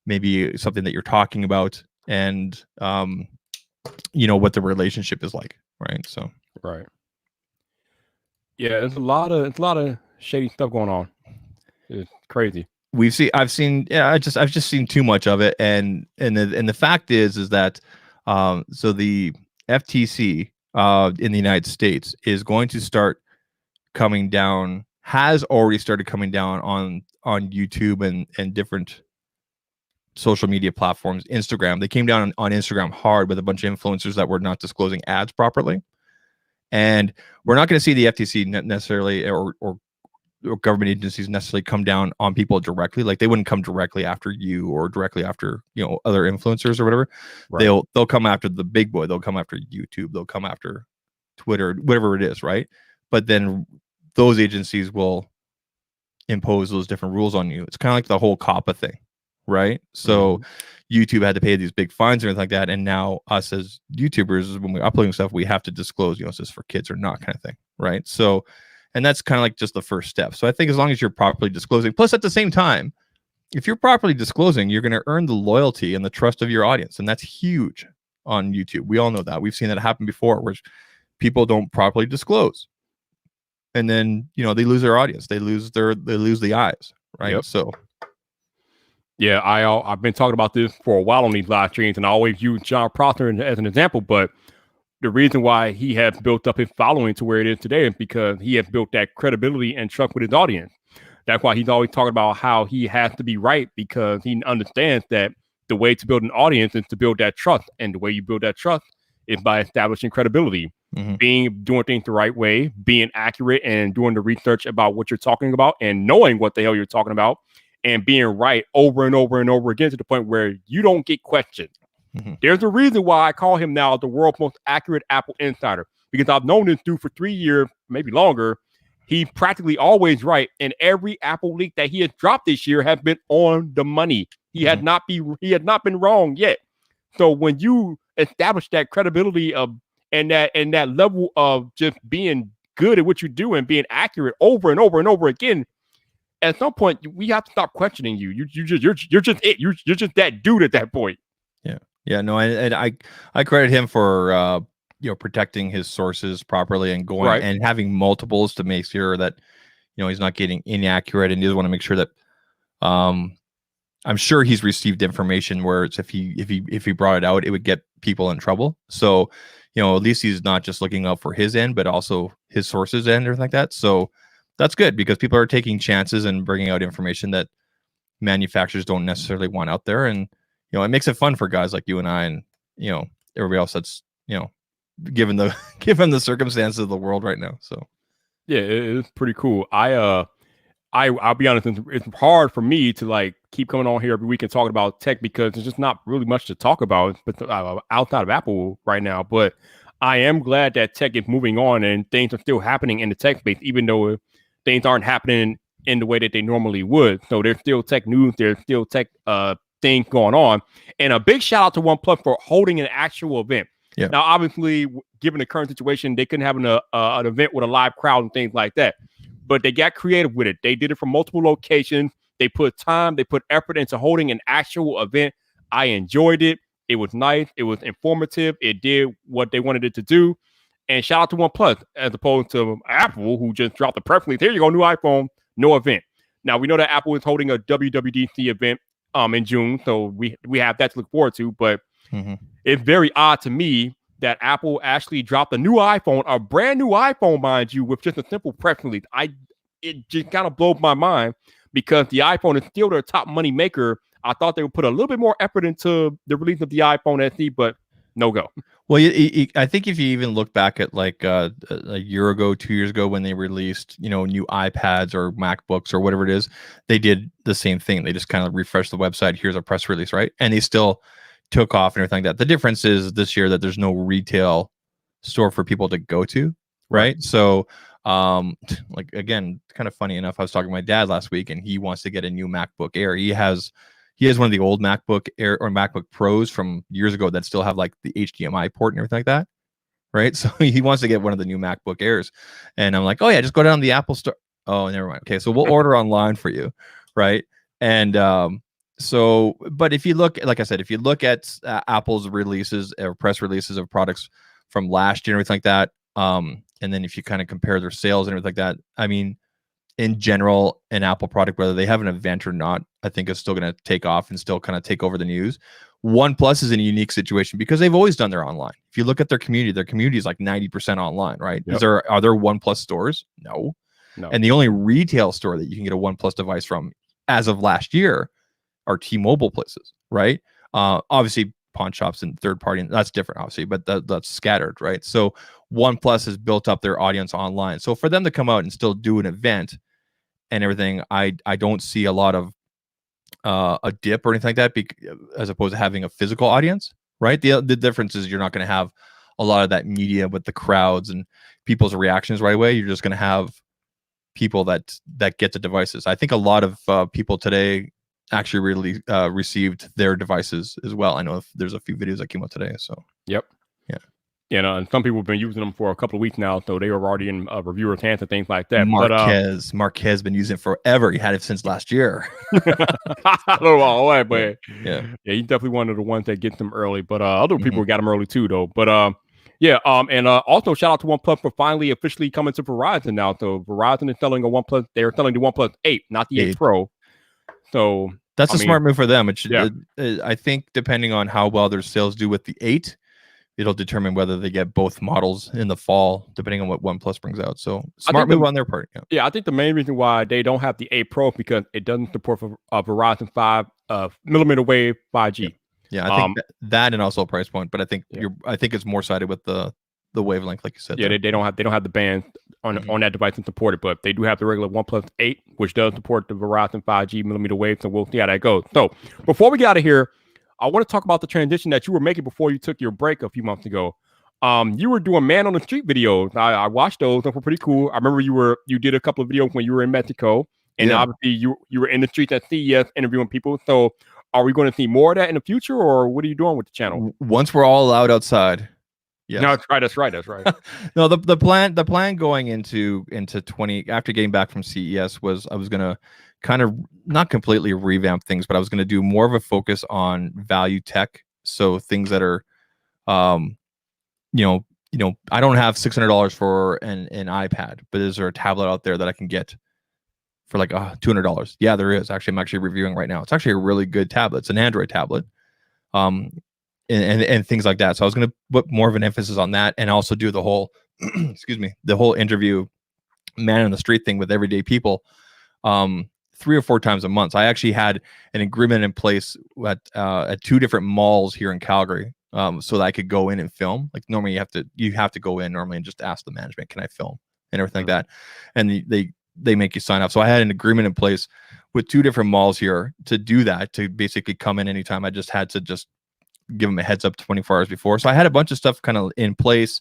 maybe something that you're talking about, and what the relationship is like, right? So right. Yeah, there's a lot of shady stuff going on. It's crazy. I've just seen too much of it, and the fact is that so the FTC in the United States is going to start coming down, has already started coming down on YouTube and different social media platforms. Instagram, they came down on Instagram hard with a bunch of influencers that were not disclosing ads properly. And we're not going to see the FTC necessarily or government agencies necessarily come down on people directly. Like they wouldn't come directly after you or directly after other influencers or whatever. Right. They'll come after the big boy. They'll come after YouTube. They'll come after Twitter, whatever it is, right? But then those agencies will impose those different rules on you. It's kind of like the whole COPPA thing, right? So YouTube had to pay these big fines and everything like that, and now us as YouTubers, when we're uploading stuff, we have to disclose, is this for kids or not, kind of thing, right? So, and that's kind of like just the first step. So I think as long as you're properly disclosing, plus at the same time, if you're properly disclosing, you're going to earn the loyalty and the trust of your audience, and that's huge on YouTube. We all know that. We've seen that happen before, where people don't properly disclose, and then they lose their audience, they lose the eyes, right? Yep. So. Yeah, I've been talking about this for a while on these live streams, and I always use John Prosser as an example. But the reason why he has built up his following to where it is today is because he has built that credibility and trust with his audience. That's why he's always talking about how he has to be right, because he understands that the way to build an audience is to build that trust, and the way you build that trust is by establishing credibility, doing things the right way, being accurate, and doing the research about what you're talking about, and knowing what the hell you're talking about, and being right over and over and over again to the point where you don't get questioned. There's a reason why I call him now the world's most accurate Apple insider, because I've known this dude for 3 years, maybe longer. He's practically always right, and every Apple leak that he has dropped this year has been on the money. He had not been wrong yet. So when you establish that credibility of and that level of just being good at what you do and being accurate over and over and over again, at some point we have to stop questioning you. You're just it. You're just that dude at that point. Yeah. No, and I credit him for protecting his sources properly and going and having multiples to make sure that he's not getting inaccurate, and he doesn't want to make sure that I'm sure he's received information where it's if he brought it out, it would get people in trouble. So, at least he's not just looking out for his end, but also his sources and everything like that. So that's good because people are taking chances and bringing out information that manufacturers don't necessarily want out there. And, it makes it fun for guys like you and I and, everybody else that's, given the circumstances of the world right now. So, yeah, it's pretty cool. I'll be honest, it's hard for me to like keep coming on here every week and talking about tech because there's just not really much to talk about, but outside of Apple right now. But I am glad that tech is moving on and things are still happening in the tech space, even though things aren't happening in the way that they normally would. So there's still tech news, there's still tech things going on. And a big shout out to OnePlus for holding an actual event. Yeah. Now, obviously, given the current situation, they couldn't have an event with a live crowd and things like that. But they got creative with it. They did it from multiple locations. They put time, they put effort into holding an actual event. I enjoyed it. It was nice. It was informative. It did what they wanted it to do. And shout out to OnePlus as opposed to Apple, who just dropped the press release. Here you go, new iPhone, no event. Now, we know that Apple is holding a WWDC event in June, so we have that to look forward to. But it's very odd to me that Apple actually dropped a new iPhone, a brand new iPhone, mind you, with just a simple press release. It just kind of blows my mind because the iPhone is still their top money maker. I thought they would put a little bit more effort into the release of the iPhone SE, but no go. Well, I think if you even look back at like a year ago, 2 years ago, when they released, new iPads or MacBooks or whatever it is, they did the same thing. They just kind of refreshed the website. Here's a press release, right? And they still took off and everything like that. The difference is this year that there's no retail store for people to go to, right? So, like, again, kind of funny enough, I was talking to my dad last week and he wants to get a new MacBook Air. He has one of the old MacBook Air or MacBook Pros from years ago that still have like the HDMI port and everything like that, right? So he wants to get one of the new MacBook Airs. And I'm like, oh yeah, just go down to the Apple store. Oh, never mind. Okay, so we'll order online for you, right? And so, but if you look, like I said, if you look at Apple's releases or press releases of products from last year and everything like that, and then if you kind of compare their sales and everything like that, I mean, in general, an Apple product, whether they have an event or not, I think is still going to take off and still kind of take over the news. OnePlus is in a unique situation because they've always done their online. If you look at their community is like 90% online, right? Yep. Are there OnePlus stores? No. And the only retail store that you can get a OnePlus device from as of last year are T-Mobile places, right? Obviously pawn shops and third party, and that's different, obviously, but that's scattered, right? So OnePlus has built up their audience online. So for them to come out and still do an event and everything, I don't see a lot of a dip or anything like that, as opposed to having a physical audience, right? The difference is you're not going to have a lot of that media with the crowds and people's reactions right away. You're just going to have people that get the devices. I think a lot of people today actually really received their devices as well. I know there's a few videos that came out today. So yep. Yeah, and some people have been using them for a couple of weeks now, so they were already in reviewers' hands and things like that. Marquez been using it forever. He had it since last year. I don't know all the way, but yeah, he's definitely one of the ones that gets them early. But other people got them early too, though. But and also shout out to OnePlus for finally officially coming to Verizon now. So Verizon is selling a OnePlus. They're selling the OnePlus 8, not the 8 Pro. So that's smart move for them. I think depending on how well their sales do with the 8. It'll determine whether they get both models in the fall, depending on what OnePlus brings out. So smart move on their part. Yeah, I think the main reason why they don't have the 8 Pro is because it doesn't support Verizon 5 millimeter wave 5G. Yeah, I think that and also a price point, but I think I think it's more sided with the wavelength, like you said. Yeah, they don't have the band on that device and support it, but they do have the regular OnePlus 8, which does support the Verizon 5G millimeter wave. So we'll see how that goes. So before we get out of here, I want to talk about the transition that you were making before you took your break a few months ago. You were doing man on the street videos. I watched those. They were pretty cool. I remember you did a couple of videos when you were in Mexico, and obviously you were in the streets at CES interviewing people. So are we going to see more of that in the future, or what are you doing with the channel? Once we're all allowed outside. Yeah, no, that's right. No, the plan going into 20 after getting back from CES was I was gonna kind of not completely revamp things, but I was gonna do more of a focus on value tech. So things that are, I don't have $600 for an iPad, but is there a tablet out there that I can get for like $200? Yeah, there is. Actually, I'm actually reviewing right now. It's actually a really good tablet. It's an Android tablet. and things like that. So I was going to put more of an emphasis on that, and also do the whole excuse me, the whole interview man on the street thing with everyday people 3 or 4 times a month. So I actually had an agreement in place at 2 different malls here in Calgary, so that I could go in and film. Like normally you have to go in normally and just ask the management, can I film, and everything like that, and they make you sign up. So I had an agreement in place with 2 different malls here to do that, to basically come in anytime. I just had to just give them a heads up 24 hours before. So I had a bunch of stuff kind of in place,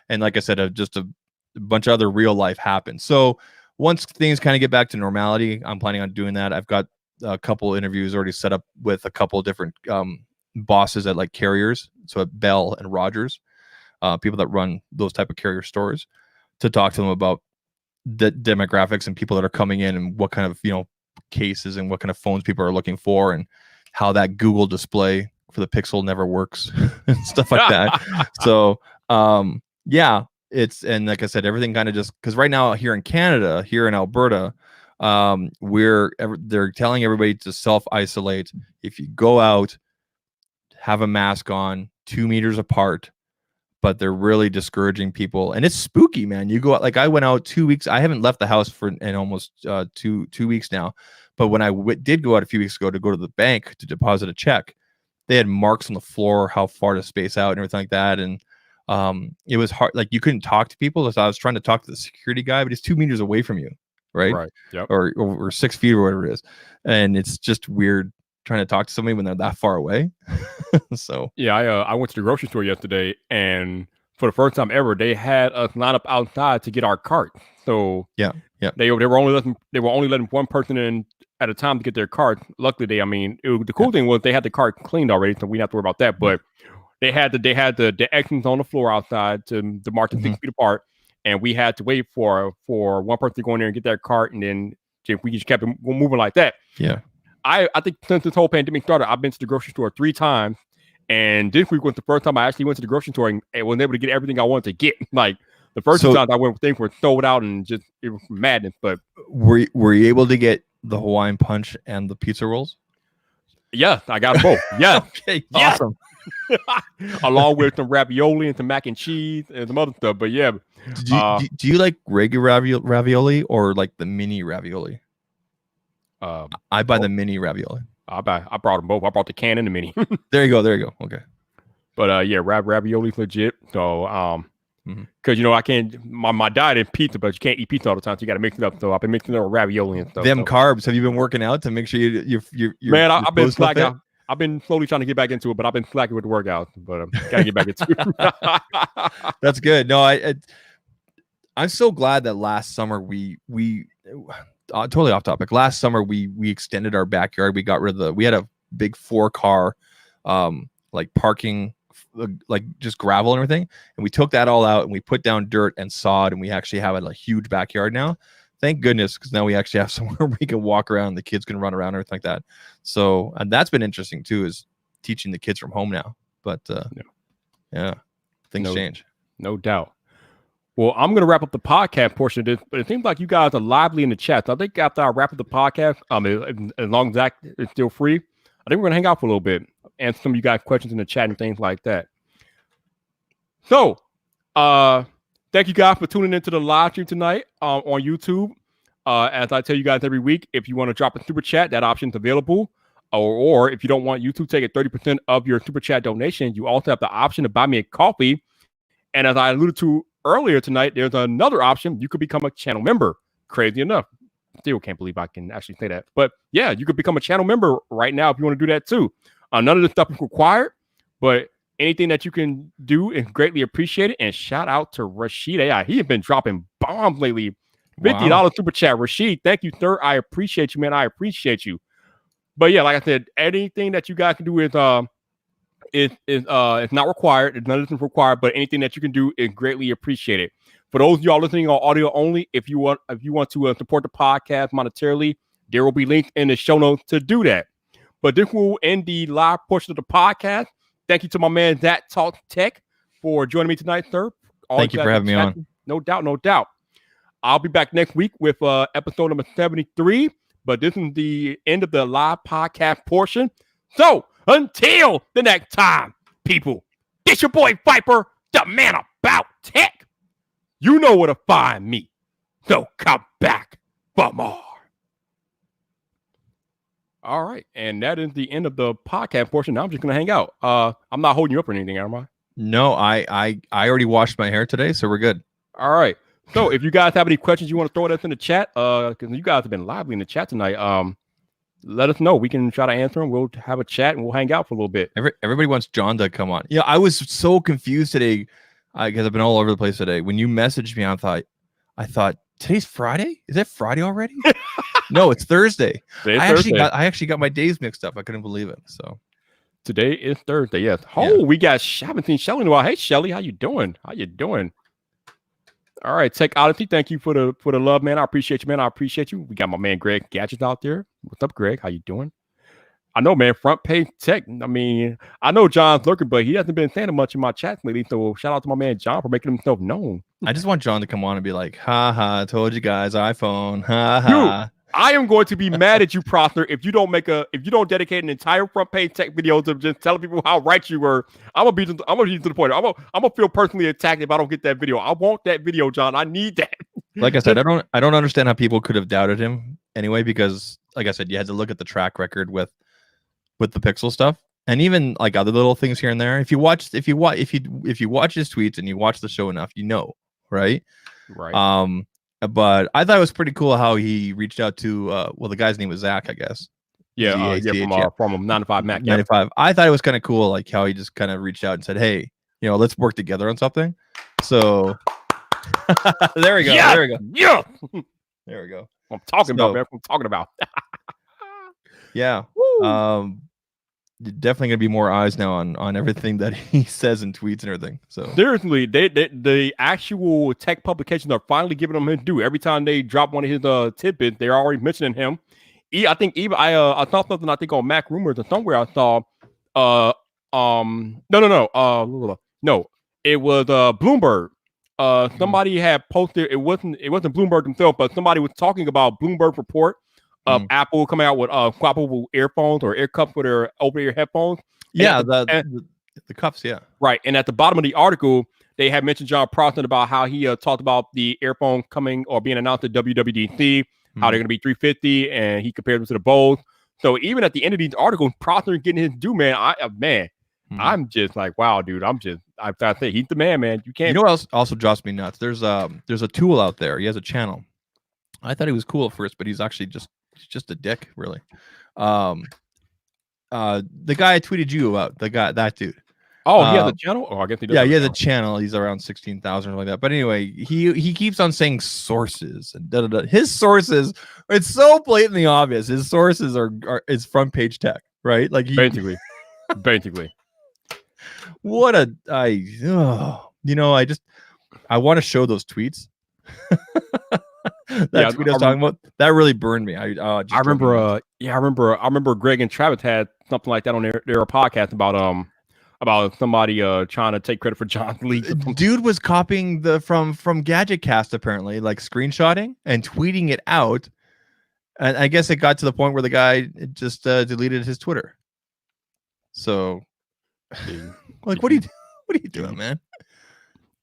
and like I said, just a bunch of other real life happened. So once things kind of get back to normality, I'm planning on doing that. I've got a couple interviews already set up with a couple of different bosses at like carriers, so at Bell and Rogers, people that run those type of carrier stores, to talk to them about the demographics and people that are coming in, and what kind of cases and what kind of phones people are looking for, and how that Google display for the Pixel never works and stuff like that. So yeah, and like I said, everything kind of just, because right now here in Canada, here in Alberta, they're telling everybody to self-isolate. If you go out, have a mask on 2 meters apart, but they're really discouraging people, and it's spooky, man. You go out, like I went out 2 weeks. I haven't left the house in almost two weeks now, but when I did go out a few weeks ago to go to the bank to deposit a check, they had marks on the floor, how far to space out and everything like that. And it was hard. Like you couldn't talk to people. So I was trying to talk to the security guy, but he's 2 meters away from you. Right. Yep. Or 6 feet or whatever it is. And it's just weird trying to talk to somebody when they're that far away. So yeah, I went to the grocery store yesterday, and for the first time ever, they had us line up outside to get our cart. So yeah. They were only letting one person in at a time to get their cart. Luckily, the cool thing was they had the cart cleaned already, so we didn't have to worry about that. But they had the X's on the floor outside to mark them 6 feet apart, and we had to wait for one person to go in there and get their cart, and then we just kept moving like that. Yeah. I think since this whole pandemic started, I've been to the grocery store 3 times, and this week was the first time I actually went to the grocery store and was able to get everything I wanted to get. Like the first 2 times I went, things were sold out, and just it was madness. But were you able to get the Hawaiian Punch and the pizza rolls? Yeah, I got them both. Yeah, okay, awesome. Along with some ravioli and some mac and cheese and some other stuff. But yeah, do you like regular ravioli or like the mini ravioli? I buy the mini ravioli. I brought them both. I brought the can and the mini. There you go. Okay. But yeah, ravioli's legit. So because I can't. My diet is pizza, but you can't eat pizza all the time. So you got to mix it up. So I've been mixing it with ravioli and stuff. Them carbs. Have you been working out to make sure you're man? I've been slacking. I've been slowly trying to get back into it, but I've been slacking with the workouts. But gotta get back into it. That's good. No, I'm so glad that last summer we totally off topic. Last summer we extended our backyard. We had a big 4-car like parking, like just gravel and everything, and we took that all out and we put down dirt and sod, and we actually have a huge backyard now. Thank goodness, because now we actually have somewhere we can walk around. The kids can run around and everything like that. So, and that's been interesting too, is teaching the kids from home now. But yeah, things change. No doubt. Well, I'm going to wrap up the podcast portion of this, but it seems like you guys are lively in the chat. So I think after I wrap up the podcast, as long as Zach is still free, I think we're going to hang out for a little bit, answer some of you guys' questions in the chat and things like that. So, thank you guys for tuning into the live stream tonight on YouTube. As I tell you guys every week, if you want to drop a super chat, that option is available. Or if you don't want YouTube to take 30% of your super chat donation, you also have the option to buy me a coffee. And as I alluded to earlier tonight, there's another option. You could become a channel member. Crazy enough. Still can't believe I can actually say that. But yeah, you could become a channel member right now if you want to do that too. None of this stuff is required, but anything that you can do is greatly appreciated. And shout out to Rashid AI. He has been dropping bombs lately. $50 super chat. Rashid, thank you, sir. I appreciate you, man. I appreciate you. But yeah, like I said, anything that you guys can do is it's not required. None of this is required, but anything that you can do is greatly appreciated. For those of y'all listening on audio only, if you want to support the podcast monetarily, there will be links in the show notes to do that. But this will end the live portion of the podcast. Thank you to my man Zaktalks TECH for joining me tonight, sir. Thank you for having me on. No doubt. I'll be back next week with episode number 73. But this is the end of the live podcast portion. So until the next time. people. This your boy Viper, the man about tech. You know where to find me. So come back for more. All right. And that is the end of the podcast portion. Now I'm just going to hang out. I'm not holding you up or anything, am I? No, I already washed my hair today, so we're good. All right. So if you guys have any questions you want to throw at us in the chat, because you guys have been lively in the chat tonight, let us know. We can try to answer them. We'll have a chat and we'll hang out for a little bit. Everybody wants John to come on. Yeah, I was so confused today because I've been all over the place today. When you messaged me, I thought today's Friday. Is it Friday already? No, it's Thursday. I actually got my days mixed up. I couldn't believe it. So today is Thursday. Yes. Oh, we got. I haven't seen Shelly in a while. Hey, Shelly, how you doing? All right, Tech Odyssey. Thank you for the love, man. I appreciate you, man. I appreciate you. We got my man Greg Gadgets out there. What's up, Greg? How you doing? I know, man. Front page tech. I mean, I know John's lurking, but he hasn't been saying much in my chat lately. So shout out to my man John for making himself known. I just want John to come on and be like, "Ha ha, told you guys, iPhone, ha ha." Dude, I am going to be mad at you, Prosper, if you don't dedicate an entire front page tech video to just telling people how right you were. I'm gonna be to the point. I'm gonna feel personally attacked if I don't get that video. I want that video, John. I need that. Like I said, I don't understand how people could have doubted him anyway, because like I said, you had to look at the track record with the Pixel stuff, and even like other little things here and there. If you watch his tweets and you watch the show enough, you know, right? Right. But I thought it was pretty cool how he reached out to the guy's name was Zach, I guess. Yeah, from 9 to 5 Mac. 9 to 5. I thought it was kind of cool, like how he just kind of reached out and said, "Hey, let's work together on something." So there we go. Yeah, there we go. Yeah. There we go. I'm talking about, man. I'm talking about. Yeah. Definitely gonna be more eyes now on everything that he says and tweets and everything. So seriously, the actual tech publications are finally giving him his due. Every time they drop one of his tidbits, they're already mentioning him. I think even I saw something, I think on Mac Rumors or somewhere I saw no, it was Bloomberg. Somebody had posted, it wasn't Bloomberg himself, but somebody was talking about Bloomberg report of Apple coming out with swappable earphones or ear cups for their over-ear headphones. Yeah, the cups, yeah. Right. And at the bottom of the article, they had mentioned John Proston about how he talked about the earphone coming or being announced at WWDC, how they're going to be $350, and he compared them to the Bose. So even at the end of these articles, Proston getting his due, man. I'm just like, wow, dude. I say he's the man, man. You can't. You know what else also drives me nuts? There's a tool out there. He has a channel. I thought he was cool at first, but he's actually just a dick, really. The guy I tweeted you about, that dude. Oh, he has a channel? Oh, I guess he does. Yeah, he has a channel. He's around 16,000 or like that. But anyway, he keeps on saying sources and da-da-da. His sources, it's so blatantly obvious. His sources are is front page tech, right? Like basically. What I want to show those tweets. Tweet I was talking about, that really burned me. I remember Greg and Travis had something like that on their podcast about somebody trying to take credit for John's leak. Dude was copying from GadgetCast, apparently, like screenshotting and tweeting it out. And I guess it got to the point where the guy just deleted his Twitter. So like, what are you doing, man?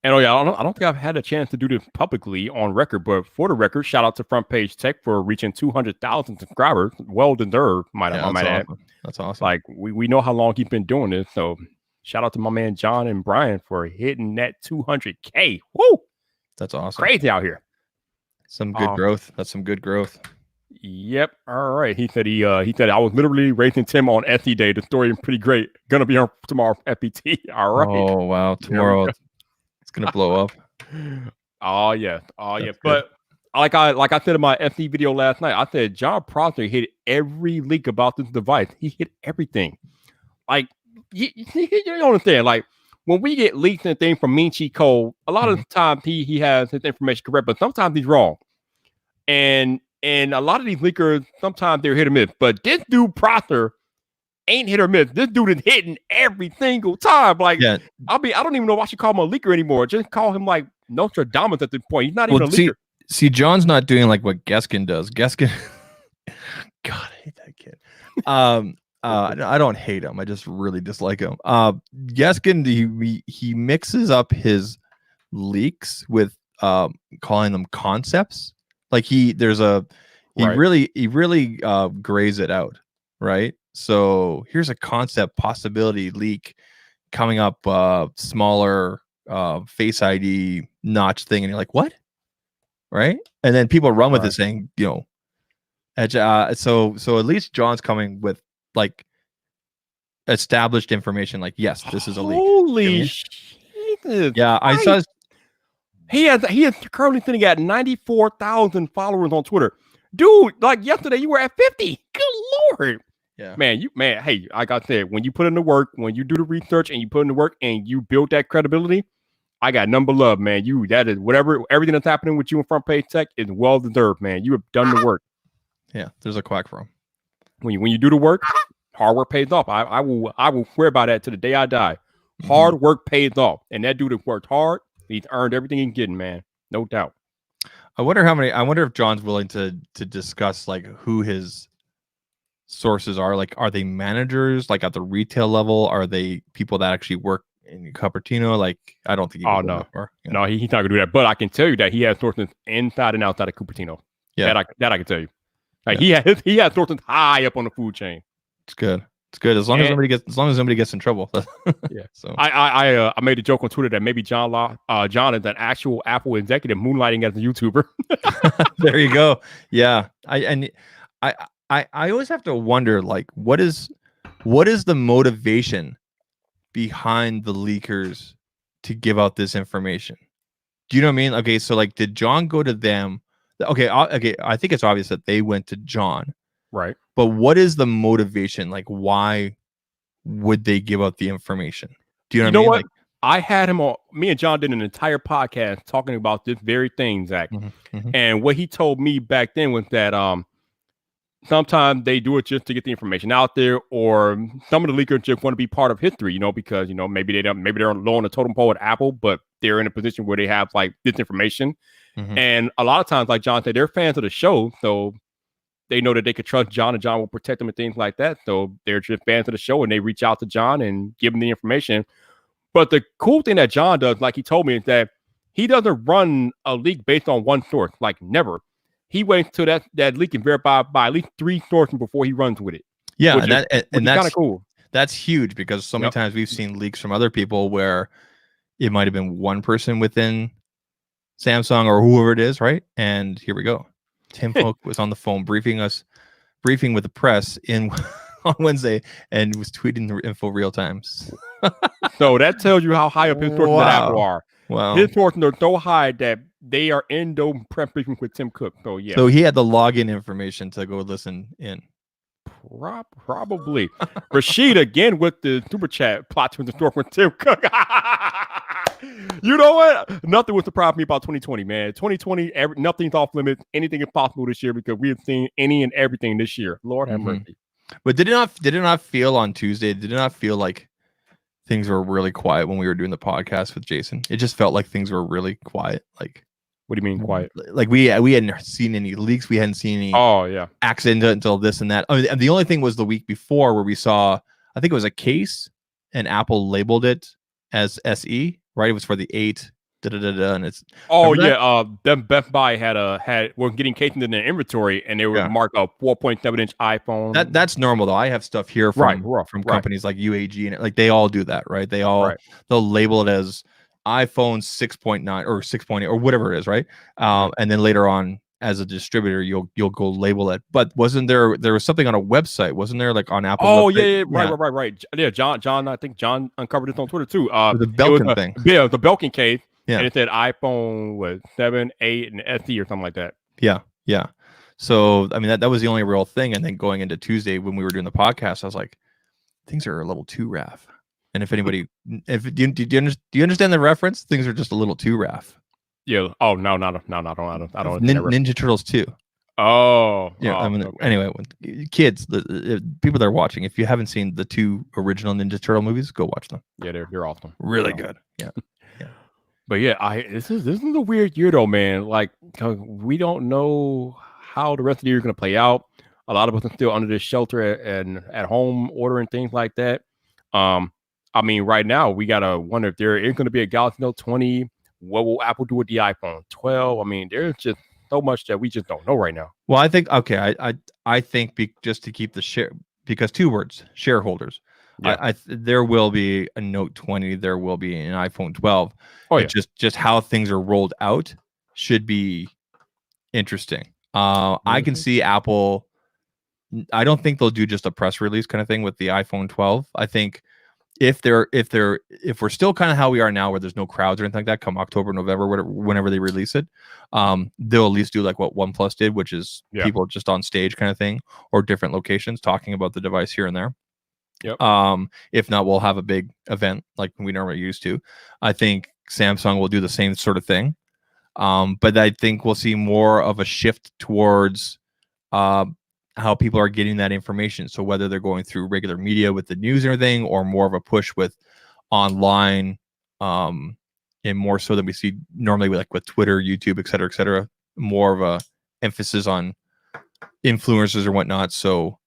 And I don't think I've had a chance to do this publicly on record, but for the record, shout out to Front Page Tech for reaching 200,000 subscribers. Well deserved, might add. That's awesome. Like we know how long he's been doing this, so shout out to my man John and Brian for hitting that 200K. Woo! That's awesome. Crazy out here. Some good growth. That's some good growth. Yep. All right. He said I was literally racing Tim on SE Day. The story is pretty great. Gonna be on tomorrow FPT. All right. Oh wow, tomorrow. Gonna blow up. Oh yeah. But like I said in my FD video last night, I said John Prosser hit every leak about this device. He hit everything. Like you don't understand. Like when we get leaks and things from Mean Cheat Code, a lot of the times he has his information correct, but sometimes he's wrong. And a lot of these leakers, sometimes they're hit or miss. But this dude Prosser ain't hit or miss. This dude is hitting every single time. Like, yeah. I don't even know if I should call him a leaker anymore. Just call him like Nostradamus at this point. He's not even a leaker. See, John's not doing like what Geskin does. Geskin, God, I hate that kid. I don't hate him. I just really dislike him. Yeskin, he mixes up his leaks with calling them concepts. Like he really grays it out, right? So here's a concept possibility leak coming up, smaller Face ID notch thing, and you're like, what? Right? And then people run with it saying, so at least John's coming with like established information, like, yes, this is a leak. Holy shit! Yeah, I saw. He is currently sitting at 94,000 followers on Twitter. Dude, like yesterday, you were at 50. Good Lord. Yeah, man, hey, like I said, when you put in the work, when you do the research and you put in the work and you build that credibility, I got number love, man. That is everything that's happening with you in Front Page Tech is well deserved, man. You have done the work. Yeah, there's a quack for him. When you do the work, hard work pays off. I will swear by that to the day I die. Hard work pays off, and that dude has worked hard. He's earned everything he's getting, man. No doubt. I wonder if John's willing to discuss like who his sources are. Like, are they managers like at the retail level? Are they people that actually work in Cupertino? Like, I don't think. No, no, he's not gonna do that. But I can tell you that he has sources inside and outside of Cupertino. Yeah, that I can tell you. Like he has sources high up on the food chain. It's good. It's good as long as nobody gets in trouble. Yeah. So I made a joke on Twitter that maybe John is an actual Apple executive moonlighting as a YouTuber. There you go. Yeah. I always have to wonder, like, what is the motivation behind the leakers to give out this information? Do you know what I mean? Okay, so like, did John go to them? Okay, I think it's obvious that they went to John. Right. But what is the motivation? Like, why would they give out the information? Do you know what I mean? What? Like, I had him on. Me and John did an entire podcast talking about this very thing, Zach. And what he told me back then was that sometimes they do it just to get the information out there, or some of the leakers just want to be part of history, because maybe they're low on the totem pole at Apple, but they're in a position where they have like this information. And a lot of times, like John said, they're fans of the show, so they know that they could trust John and John will protect them and things like that. So they're just fans of the show and they reach out to John and give him the information. But the cool thing that John does, like he told me, is that he doesn't run a leak based on one source, like never. He waits till that leak can verify by at least 3 sources before he runs with it. Yeah, and that's kind of cool. That's huge because so many times we've seen leaks from other people where it might have been one person within Samsung or whoever it is, right? And here we go. Tim Cook was on the phone briefing with the press on Wednesday and was tweeting the info real time. So that tells you how high up his sources at Apple are. Wow. His sources are so high that they are in those press briefings with Tim Cook. So yeah. So he had the login information to go listen in. Probably. Rashid again with the super chat plot to the store with Tim Cook. You know what? Nothing would surprise me about 2020, man. 2020, nothing's off limits. Anything is possible this year because we have seen any and everything this year. Lord have mercy. But did it not feel on Tuesday? Did it not feel like things were really quiet when we were doing the podcast with Jason? It just felt like things were really quiet. Like, what do you mean quiet? Like we hadn't seen any leaks. We hadn't seen any accident until this and that. I mean, the only thing was the week before where we saw, I think it was a case and Apple labeled it as SE, right? It was for the 8, and it's Best Buy were getting cases in their inventory and they were marked a 4.7-inch iPhone. That's normal though. I have stuff here from companies like UAG and like they all do that, right? They'll label it as iPhone 6.9 or 6.8 or whatever it is, right? And then later on, as a distributor, you'll go label it. But wasn't there was something on a website? Wasn't there like on Apple? Oh website? Right. Yeah, John. I think John uncovered this on Twitter too. The Belkin thing. Yeah, the Belkin case. Yeah, and it said iPhone 7, 8, and SE or something like that. Yeah. So I mean that was the only real thing. And then going into Tuesday when we were doing the podcast, I was like, things are a little too raff. And if anybody, do you understand the reference? Things are just a little too raff. Yeah. Oh no, I don't. Ninja Turtles 2. Oh. Yeah. I mean, okay. Anyway, kids, the people that are watching, if you haven't seen the 2 original Ninja Turtle movies, go watch them. Yeah, they're awesome. Really good. Yeah. But yeah, this is a weird year though, man. Like we don't know how the rest of the year is going to play out. A lot of us are still under this shelter and at home order and things like that. I mean, right now we gotta wonder if there is going to be a Galaxy Note 20. What will Apple do with the iPhone 12? I mean, there's just so much that we just don't know right now. Well, I think I think just to keep the share, because 2 words, shareholders. Yeah. There will be a Note 20. There will be an iPhone 12. Oh, It's just how things are rolled out should be interesting. I can see Apple. I don't think they'll do just a press release kind of thing with the iPhone 12. I think if we're still kind of how we are now, where there's no crowds or anything like that, come October, November, whatever, whenever they release it, they'll at least do like what OnePlus did, which is people just on stage kind of thing, or different locations talking about the device here and there. Yep. If not, we'll have a big event like we normally used to. I think Samsung will do the same sort of thing. But I think we'll see more of a shift towards how people are getting that information. So whether they're going through regular media with the news and everything, or more of a push with online, and more so than we see normally with Twitter, YouTube, et cetera, more of a emphasis on influencers or whatnot. So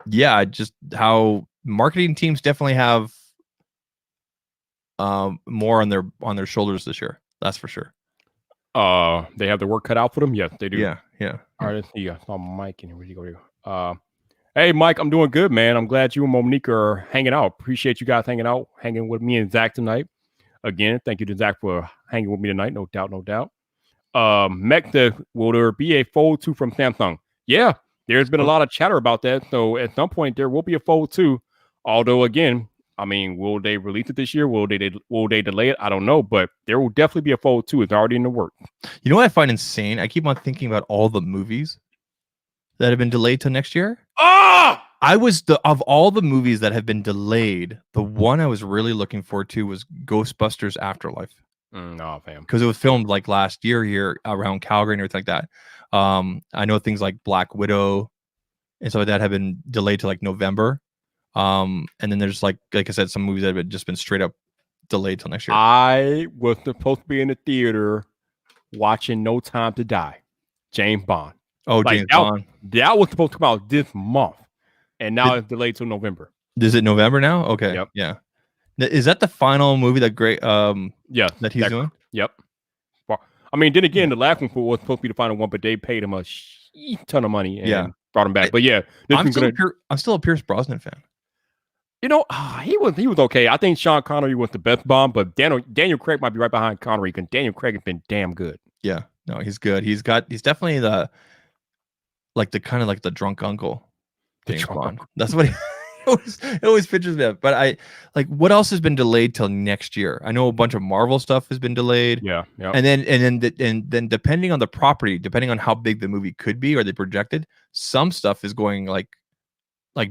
yeah, just how marketing teams definitely have more on their shoulders this year. That's for sure. They have the work cut out for them. Yes, they do. Yeah. All right, let's see. I saw Mike in here. Where'd you go here? Hey, Mike, I'm doing good, man. I'm glad you and Monique are hanging out. Appreciate you guys hanging with me and Zach tonight. Again, thank you to Zach for hanging with me tonight. No doubt. Mech says, will there be a Fold 2 from Samsung? Yeah, there's been a lot of chatter about that. So at some point there will be a Fold 2. Although again, I mean, will they release it this year? Will they delay it? I don't know, but there will definitely be a Fold 2. It's already in the works. You know what I find insane? I keep on thinking about all the movies that have been delayed till next year. Of all the movies that have been delayed, the one I was really looking forward to was Ghostbusters Afterlife. No, fam. Because it was filmed like last year here around Calgary and everything like that. I know things like Black Widow and stuff like that have been delayed to like November. And then there's like I said, some movies that have just been straight up delayed till next year. I was supposed to be in the theater watching No Time to Die, James Bond. Oh, like, James Bond. That was supposed to come out this month, and now it's delayed till November. Is it November now? Okay. Yep. Yeah. Is that the final movie that that he's doing? Yep. I mean, then again, the last one was supposed to be the final one, but they paid him a ton of money and brought him back. But yeah, I'm still a Pierce Brosnan fan. You know, he was okay. I think Sean Connery was the best Bond, but Daniel Craig might be right behind Connery because Daniel Craig has been damn good. Yeah, no, he's good. He's definitely the kind of like the drunk uncle. James Bond. That's what he always pictures me of. But I like, what else has been delayed till next year? I know a bunch of Marvel stuff has been delayed. Yeah. And then depending on the property, depending on how big the movie could be or they projected, some stuff is going like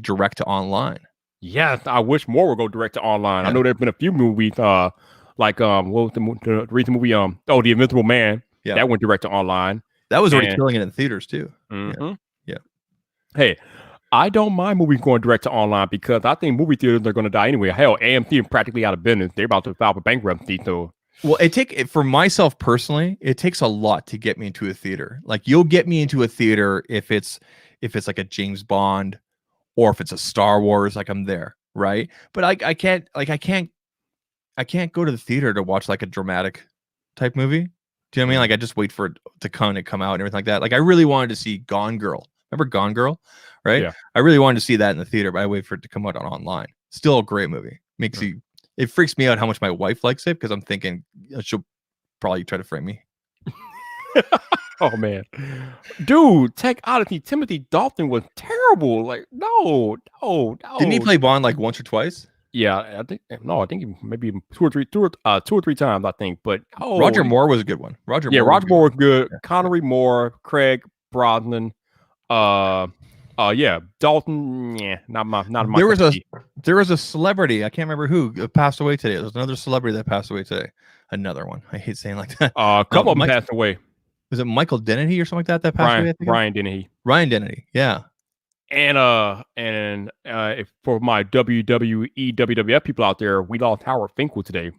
direct to online. Yes, I wish more would go direct to online. Yeah. I know there's been a few movies, what was the recent movie? The Invincible Man. Yeah, that went direct to online. That was already killing it in theaters too. Mm-hmm. Yeah. Hey, I don't mind movies going direct to online because I think movie theaters are going to die anyway. Hell, AMC is practically out of business. They're about to file for bankruptcy. So, well, for myself personally, it takes a lot to get me into a theater. Like, you'll get me into a theater if it's like a James Bond. Or if it's a Star Wars, like I'm there, right? But I can't go to the theater to watch like a dramatic type movie. Do you know what I mean? Like, I just wait for it to come out and everything like that. Like, I really wanted to see Gone Girl. Remember Gone Girl, right? Yeah. I really wanted to see that in the theater, but I wait for it to come out online. Still a great movie. It freaks me out how much my wife likes it because I'm thinking she'll probably try to frame me. Oh man, dude, Tech Odyssey. Timothy Dalton was terrible. Like, no. Didn't he play Bond like once or twice? Yeah, I think maybe two or three times. I think, but Roger Moore was a good one. Roger Moore was good. Yeah. Connery, Moore, Craig, Brosnan. Dalton. Yeah, not my. There was a celebrity. I can't remember who passed away today. There's another celebrity that passed away today. Another one. I hate saying like that. A couple of them passed away. Was it Michael Dennehy or something like that passed away? Ryan Dennehy. Ryan Dennehy, yeah. And for my WWE, WWF people out there, we lost Howard Finkel today.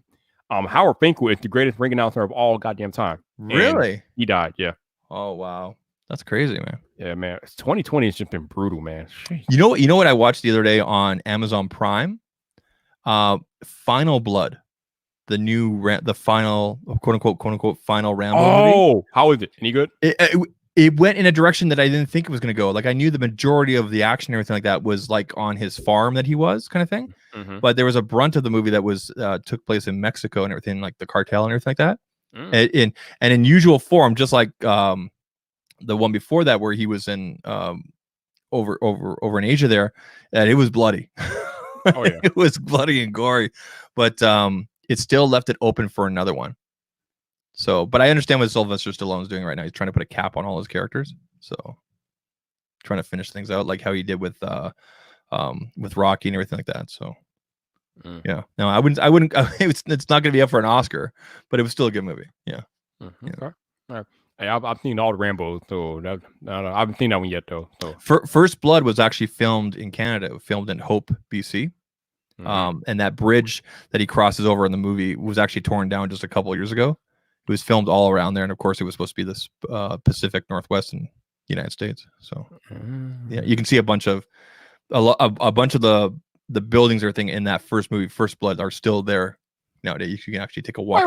Howard Finkel is the greatest ring announcer of all goddamn time. Really? And he died, yeah. Oh, wow. That's crazy, man. Yeah, man. 2020 has just been brutal, man. Jeez. You know what I watched the other day on Amazon Prime? Final Blood, the final quote unquote final Rambo movie. Oh, how is it? Any good? It went in a direction that I didn't think it was going to go. Like I knew the majority of the action and everything like that was like on his farm that he was kind of thing. Mm-hmm. But there was a brunt of the movie that was took place in Mexico and everything, like the cartel and everything like that. And in usual form, just like the one before that where he was in over in Asia there, and it was bloody. Oh yeah. It was bloody and gory, but it still left it open for another one. So, but I understand what Sylvester Stallone's doing right now. He's trying to put a cap on all his characters. So, trying to finish things out like how he did with Rocky and everything like that. So, yeah. No, I wouldn't. It's not going to be up for an Oscar, but it was still a good movie. Yeah. Mm-hmm. Okay. All right. Hey, I've seen all the Rambos, so I haven't seen that one yet though. So, First Blood was actually filmed in Canada, filmed in Hope, BC. And that bridge that he crosses over in the movie was actually torn down just a couple of years ago. It was filmed all around there, and of course, it was supposed to be this Pacific Northwest in the United States. So, yeah, you can see a bunch of the buildings, everything in that first movie, First Blood, are still there nowadays. You can actually take a walk.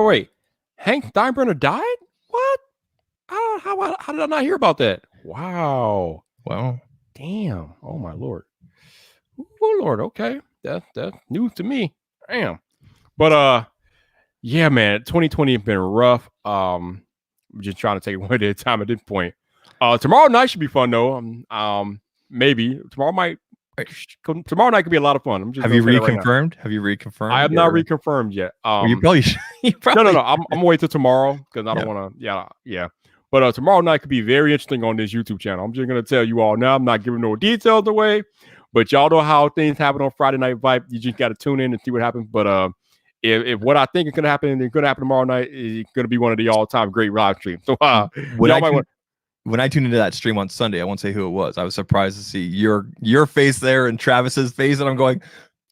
Wait! Hank Steinbrenner died? What? How did I not hear about that? Wow. Damn. Oh my lord. Oh lord. Okay, that's news to me. Damn. But yeah, man, 2020 has been rough. I'm just trying to take it one day at a time at this point. Tomorrow night should be fun though. Maybe tomorrow night could be a lot of fun. Have you reconfirmed? Have you reconfirmed? I have not reconfirmed yet. You probably should. No. I'm gonna wait till tomorrow because I don't want to. Yeah. But tomorrow night could be very interesting on this YouTube channel. I'm just gonna tell you all now. I'm not giving no details away, but y'all know how things happen on Friday Night Vibe. You just got to tune in and see what happens. But if what I think is gonna happen is gonna happen tomorrow night, it's gonna be one of the all-time great live streams. So when I tuned into that stream on Sunday, I won't say who it was. I was surprised to see your face there and Travis's face, and I'm going,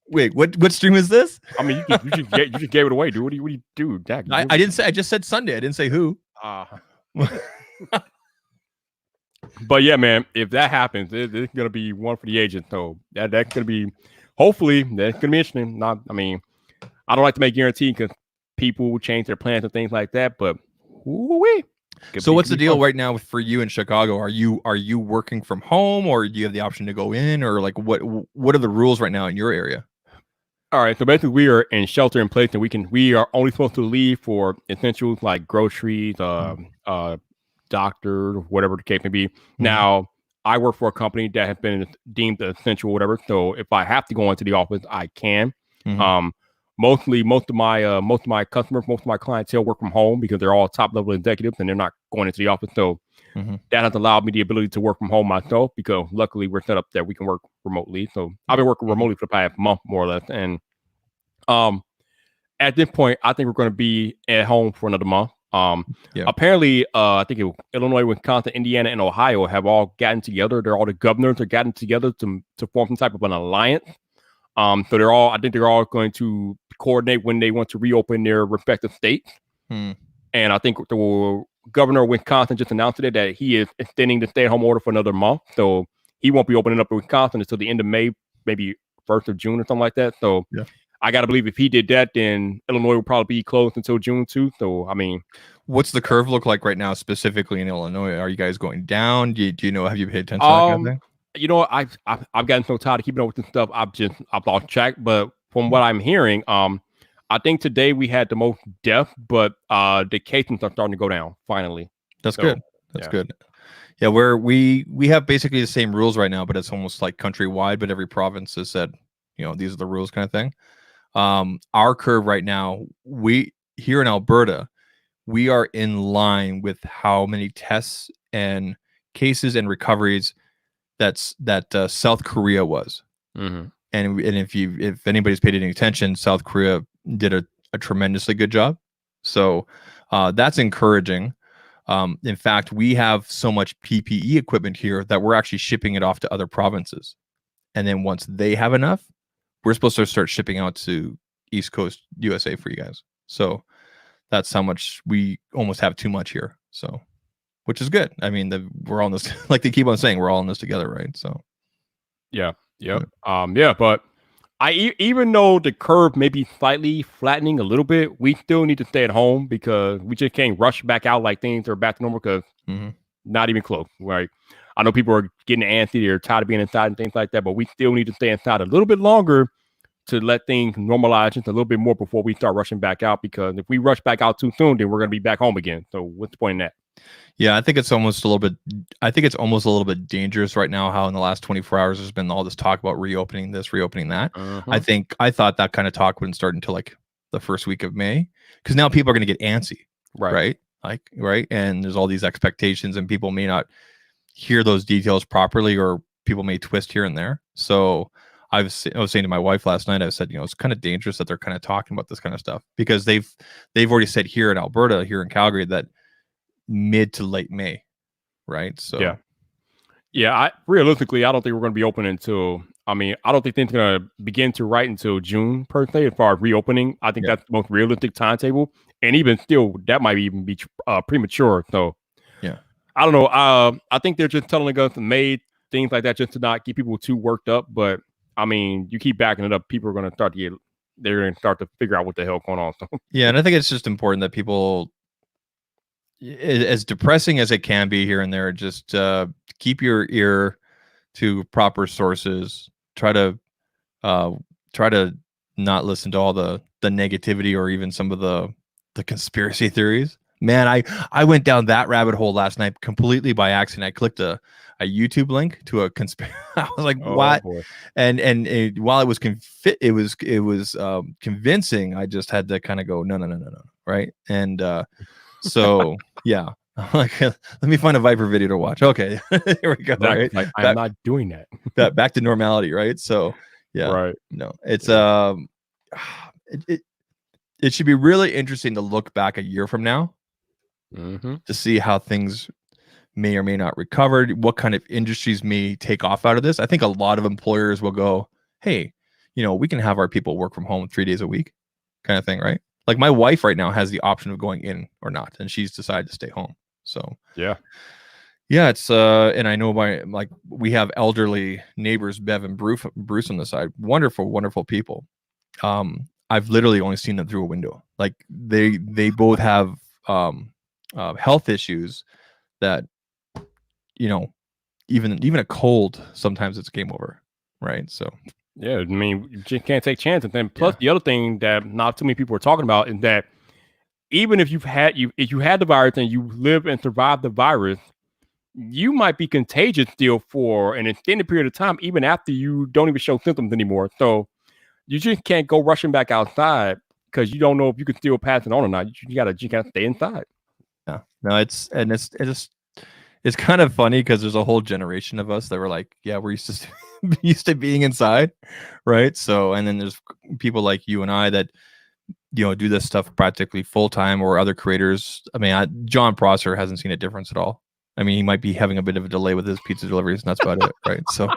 "Wait, what stream is this?" I mean, you just gave it away, dude. What do you do, Dak? I didn't say. I just said Sunday. I didn't say who. But yeah, man, if that happens, it's gonna be one for the ages. So that's gonna be, hopefully, that's gonna be interesting. I don't like to make guarantees because people change their plans and things like that. But so what's the deal right now for you in Chicago? Are you working from home, or do you have the option to go in, or like what are the rules right now in your area? All right, so basically we are in shelter in place, and we are only supposed to leave for essentials like groceries, doctor, whatever the case may be. Now, I work for a company that has been deemed essential, or whatever. So if I have to go into the office, I can. Most of my customers, most of my clientele work from home because they're all top level executives and they're not going into the office. So that has allowed me the ability to work from home myself because luckily we're set up that we can work remotely. So I've been working remotely for the past month, more or less. And at this point, I think we're going to be at home for another month. Apparently, I think Illinois, Wisconsin, Indiana, and Ohio have all gotten together. All the governors are gotten together to form some type of an alliance. So I think they're all going to coordinate when they want to reopen their respective states. And I think the governor of Wisconsin just announced today that he is extending the stay-at-home order for another month. So he won't be opening up in Wisconsin until the end of May, maybe 1st of June or something like that. So I got to believe if he did that, then Illinois will probably be closed until June too. So, I mean, what's the curve look like right now, specifically in Illinois? Are you guys going down? Do you know? Have you paid attention to that kind of thing? You know, I've gotten so tired of keeping up with this stuff. I've lost track. But from what I'm hearing, I think today we had the most deaths, but the cases are starting to go down finally. That's good. That's good. Yeah, we have basically the same rules right now, but it's almost like countrywide. But every province has said, these are the rules, kind of thing. Our curve right now, here in Alberta, we are in line with how many tests and cases and recoveries that South Korea was. And if anybody's paid any attention, South Korea did a tremendously good job. So that's encouraging. In fact, we have so much PPE equipment here that we're actually shipping it off to other provinces. And then once they have enough, we're supposed to start shipping out to East Coast USA for you guys. So that's how much we almost have too much here. So which is good. I mean, we're all in this, like they keep on saying, we're all in this together, right? So, yeah, but even though the curve may be slightly flattening a little bit, we still need to stay at home because we just can't rush back out like things are back to normal because not even close, right? I know people are getting antsy, they're tired of being inside and things like that, but we still need to stay inside a little bit longer to let things normalize just a little bit more before we start rushing back out, because if we rush back out too soon, then we're going to be back home again. So what's the point in that? Yeah, I think it's almost a little bit dangerous right now how in the last 24 hours there's been all this talk about reopening this, reopening that. I thought that kind of talk wouldn't start until like the first week of May, because now people are going to get antsy, right? Right. And there's all these expectations and people may not hear those details properly, or people may twist here and there. So I was saying to my wife last night, I said, it's kind of dangerous that they're kind of talking about this kind of stuff, because they've already said here in Alberta, here in Calgary, that mid to late May, right? So realistically, I don't think we're going to be open until, I don't think things are going to begin to write until June per se as far as reopening. I think that's the most realistic timetable, and even still, that might even be premature. So I don't know. I think they're just telling us May, things like that, just to not get people too worked up. But you keep backing it up, people are going to start to figure out what the hell going on. So yeah, and I think it's just important that people, as depressing as it can be here and there, just keep your ear to proper sources. Try to not listen to all the negativity or even some of the conspiracy theories. Man, I went down that rabbit hole last night completely by accident. I clicked a YouTube link to a conspiracy. I was like, what? Boy. And while it was convincing, I just had to kind of go, no, right? And so yeah, like, let me find a Viper video to watch. Okay, here we go. Right? Like, I'm not doing that. Back to normality, right? So yeah, right. No, it's it should be really interesting to look back a year from now to see how things may or may not recover, what kind of industries may take off out of this. I think a lot of employers will go, hey, we can have our people work from home 3 days a week, kind of thing, right? Like my wife right now has the option of going in or not, and she's decided to stay home. So yeah, it's and I know we have elderly neighbors, Bev and Bruce on the side, wonderful people. I've literally only seen them through a window. Like they both have health issues that even a cold, sometimes it's game over, right? So yeah, you just can't take chances. And then plus the other thing that not too many people are talking about is that even if you had the virus and you live and survive the virus, you might be contagious still for an extended period of time, even after you don't even show symptoms anymore. So you just can't go rushing back outside because you don't know if you can still pass it on or not. You gotta stay inside. Yeah, no, it's kind of funny because there's a whole generation of us that were like, yeah, we're used to being inside, right? So, and then there's people like you and I that do this stuff practically full time, or other creators. John Prosser hasn't seen a difference at all. He might be having a bit of a delay with his pizza deliveries, and that's about it, right? So,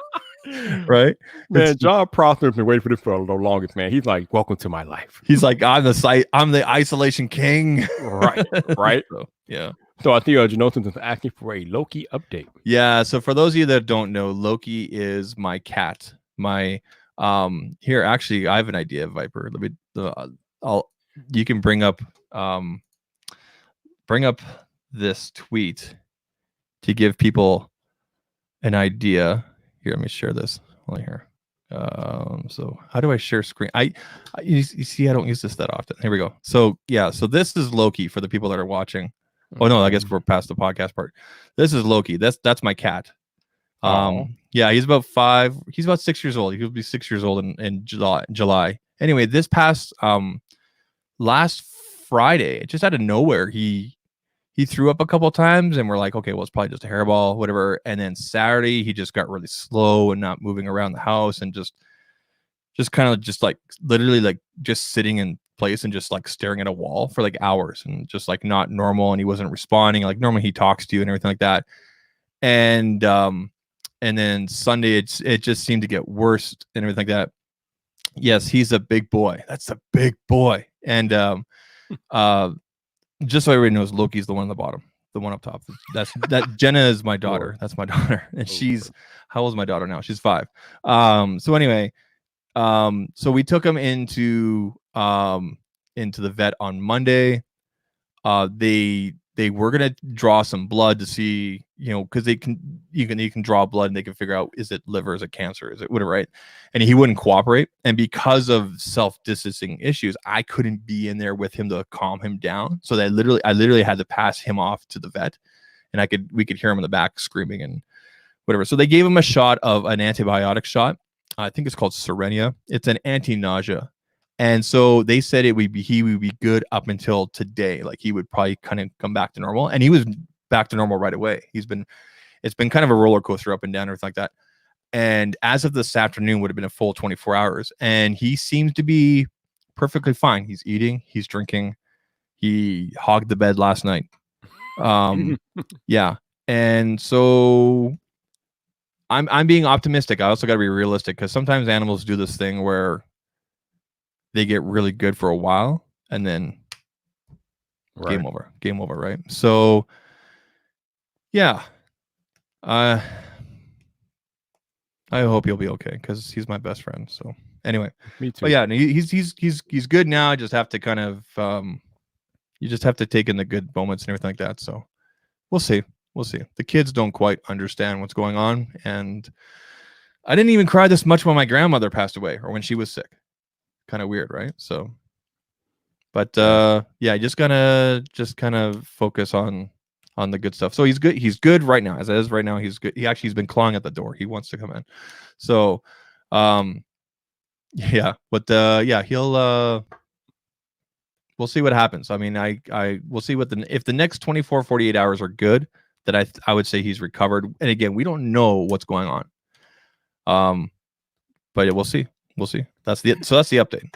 right, man, John Prosser's been waiting for this for the longest, man. He's like, welcome to my life. He's like, I'm the isolation king, right. So, yeah. So I think Janosis is asking for a Loki update. Yeah. So for those of you that don't know, Loki is my cat. My here, actually, I have an idea, Viper. Let me. You can bring up this tweet to give people an idea. Here, let me share this. Hold on here. So how do I share screen? You see, I don't use this that often. Here we go. So yeah, so this is Loki for the people that are watching. Oh no, I guess we're past the podcast part. This is Loki. That's my cat. Yeah, he's about 5. He's about 6 years old. He'll be 6 years old in July. Anyway, this past last Friday, just out of nowhere, he threw up a couple of times, and we're like, okay, well, it's probably just a hairball, whatever. And then Saturday, he just got really slow and not moving around the house, and just kind of just like literally like just sitting in place and just like staring at a wall for like hours, and just like not normal. And he wasn't responding. Like normally he talks to you and everything like that. And then Sunday, it just seemed to get worse and everything like that. Yes, he's a big boy. That's a big boy. And just so everybody knows, Loki's the one on the bottom. the one up top. That Jenna is my daughter. That's my daughter, and she's how old is my daughter now? She's 5. So anyway, so we took him into the vet on Monday. They were gonna draw some blood to see, because you can draw blood and they can figure out, is it liver, is it cancer, is it whatever, right? And he wouldn't cooperate, and because of self-distancing issues, I couldn't be in there with him to calm him down. So I literally had to pass him off to the vet, and we could hear him in the back screaming and whatever. So they gave him a shot of an antibiotic shot. I think it's called Serenia. It's an anti-nausea. And so they said he would be good up until today. Like he would probably kind of come back to normal, and he was back to normal right away. It's been kind of a roller coaster up and down, everything like that. And as of this afternoon, would have been a full 24 hours, and he seems to be perfectly fine. He's eating, he's drinking, he hogged the bed last night. Yeah, and so I'm being optimistic. I also got to be realistic, because sometimes animals do this thing where they get really good for a while and then game over, right? So yeah, I hope he'll be okay, because he's my best friend. So anyway, me too. But yeah, he's good now. I just have to kind of you just have to take in the good moments and everything like that. So we'll see. The kids don't quite understand what's going on, and I didn't even cry this much when my grandmother passed away or when she was sick. Kind of weird, right? So, but yeah, just kind of focus on the good stuff. So he's good right now. As it is right now, he's good. He's been clawing at the door. He wants to come in. So yeah, but yeah, he'll we'll see what happens. I mean, we'll see if the next 24 48 hours are good, that I would say he's recovered. And again, we don't know what's going on, but we'll see. That's the update.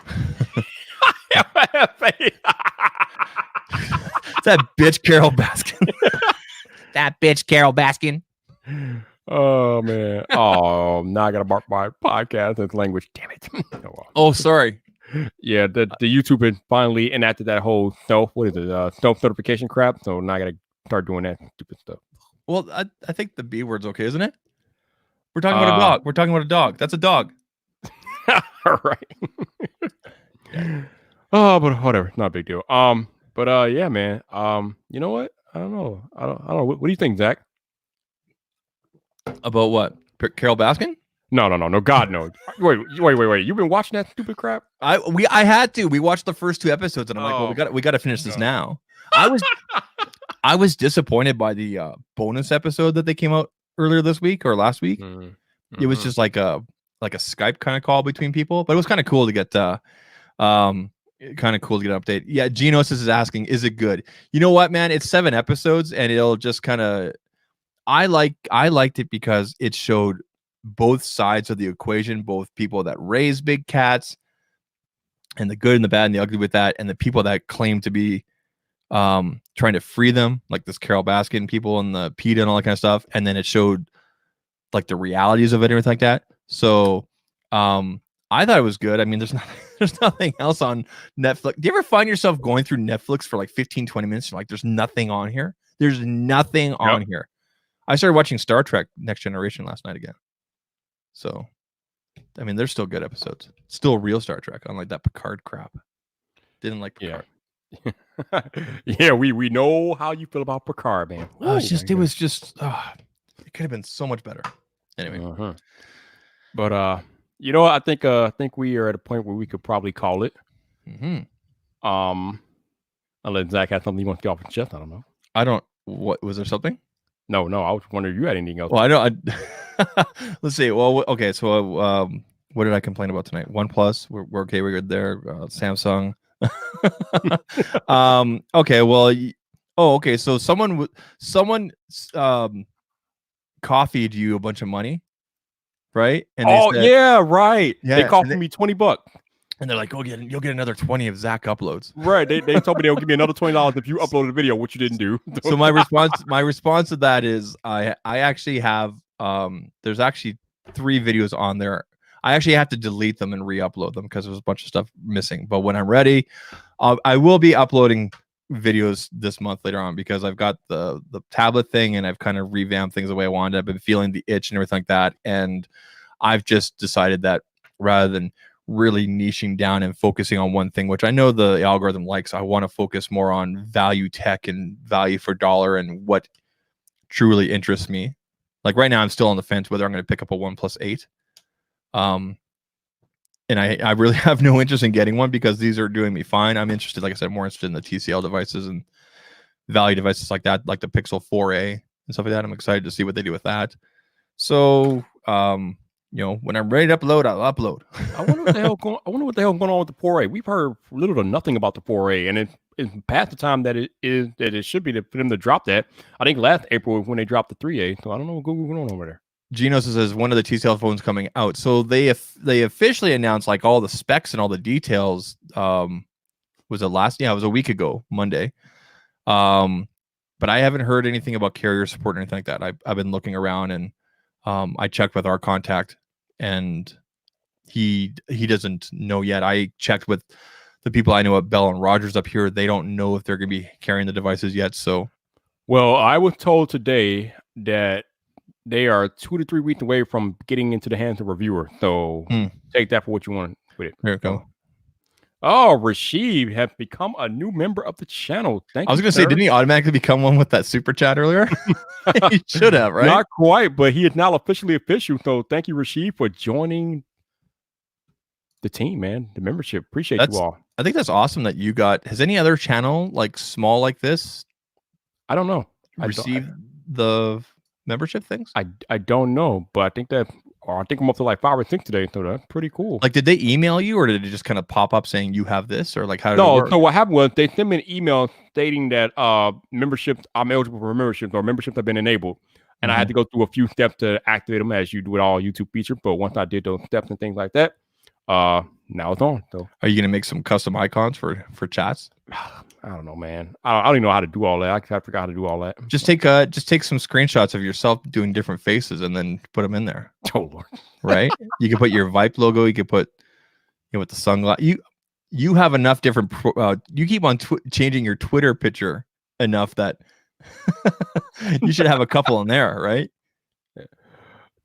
It's that bitch Carol Baskin. That bitch Carol Baskin. Oh man. Oh, now I gotta mark my podcast in language. Damn it. Oh, sorry. Yeah, the YouTube had finally enacted that whole stealth notification crap. So now I gotta start doing that stupid stuff. Well, I think the B word's okay, isn't it? We're talking about a dog. We're talking about a dog. That's a dog. All right. Oh, but whatever, not a big deal. But yeah, man. You know what? I don't know. What do you think, Zach? About what? Carol Baskin? No. God, no. Wait. You've been watching that stupid crap? I had to. We watched the first 2 episodes, and I'm like, well, we got to finish this now. I was disappointed by the bonus episode that they came out earlier this week or last week. It was just like a Skype kind of call between people, but it was kind of cool to get an update. Yeah, Genos is asking, is it good? You know what, man? It's 7 episodes, and it'll just kind of. I liked it because it showed both sides of the equation, both people that raise big cats, and the good and the bad and the ugly with that, and the people that claim to be trying to free them, like this Carol Baskin people and the PETA and all that kind of stuff. And then it showed like the realities of it and everything like that. So I thought it was good. I mean, there's nothing else on Netflix. Do you ever find yourself going through Netflix for like 15-20 minutes? You're like, there's nothing on here. There's nothing on here. I started watching Star Trek Next Generation last night again. So, I mean, there's still good episodes. Still real Star Trek, unlike that Picard crap. Didn't like Picard. Yeah, yeah, we know how you feel about Picard, man. Oh, it was just it could have been so much better. Anyway. But you know what? I think we are at a point where we could probably call it. Unless Zach has something he wants to get off his chest. I don't know. What was there something? No. I was wondering if you had anything else. Well, I don't. Let's see. Well, okay. So, what did I complain about tonight? OnePlus. We're okay. We're good there. Samsung. Okay. Well. Okay. So someone coffeed you a bunch of money, right? And they said, yeah, right. Yeah, they cost me $20. And they're like, "Oh, you'll get another 20 if Zach uploads." Right. They told me they'll give me another $20 if you upload a video, which you didn't do. So my response to that is I actually have there's actually 3 videos on there. I actually have to delete them and re-upload them because there's a bunch of stuff missing. But when I'm ready, I will be uploading videos this month later on, because I've got the tablet thing and I've kind of revamped things the way I wanted. I've been feeling the itch and everything like that. And I've just decided that rather than really niching down and focusing on one thing, which I know the algorithm likes, I want to focus more on value tech and value for dollar and what truly interests me. Like right now, I'm still on the fence whether I'm going to pick up a OnePlus 8. And I really have no interest in getting one because these are doing me fine. I'm interested, like I said, more interested in the TCL devices and value devices like that, like the Pixel 4a and stuff like that. I'm excited to see what they do with that. So, when I'm ready to upload, I'll upload. I wonder what the hell going on with the 4a. We've heard little to nothing about the 4a, and it's past the time that it should be for them to drop that. I think last April when they dropped the 3a. So I don't know what's going on over there. Gino says one of the TCL phones coming out. So they officially announced like all the specs and all the details. Was it last? Yeah, it was a week ago, Monday. But I haven't heard anything about carrier support or anything like that. I've been looking around and I checked with our contact and he doesn't know yet. I checked with the people I know at Bell and Rogers up here. They don't know if they're going to be carrying the devices yet. So, well, I was told today that they are 2 to 3 weeks away from getting into the hands of a reviewer. So take that for what you want with it. There you go. Oh, Rashid has become a new member of the channel. Thank you. I was going to say, didn't he automatically become one with that super chat earlier? He should have, right? Not quite, but he is now officially official. So thank you, Rashid, for joining the team, man. The membership. Appreciate you all. I think that's awesome that you got. Has any other channel like small like this? I don't know. Received the membership things? I don't know, but I think I'm up to like 5 or 6 today, so that's pretty cool. Like, did they email you, or did it just kind of pop up saying you have this, or like how did it work? So what happened was they sent me an email stating that memberships, I'm eligible for memberships, or memberships have been enabled, and I had to go through a few steps to activate them, as you do with all YouTube features. But once I did those steps and things like that, now it's on. So, are you gonna make some custom icons for chats? I don't know, man. I don't even know how to do all that. I forgot how to do all that. Just take some screenshots of yourself doing different faces and then put them in there. Oh Lord. Right? You can put your Vype logo. You can put, with the sunglasses. You have enough different. You keep on changing your Twitter picture enough that you should have a couple in there, right?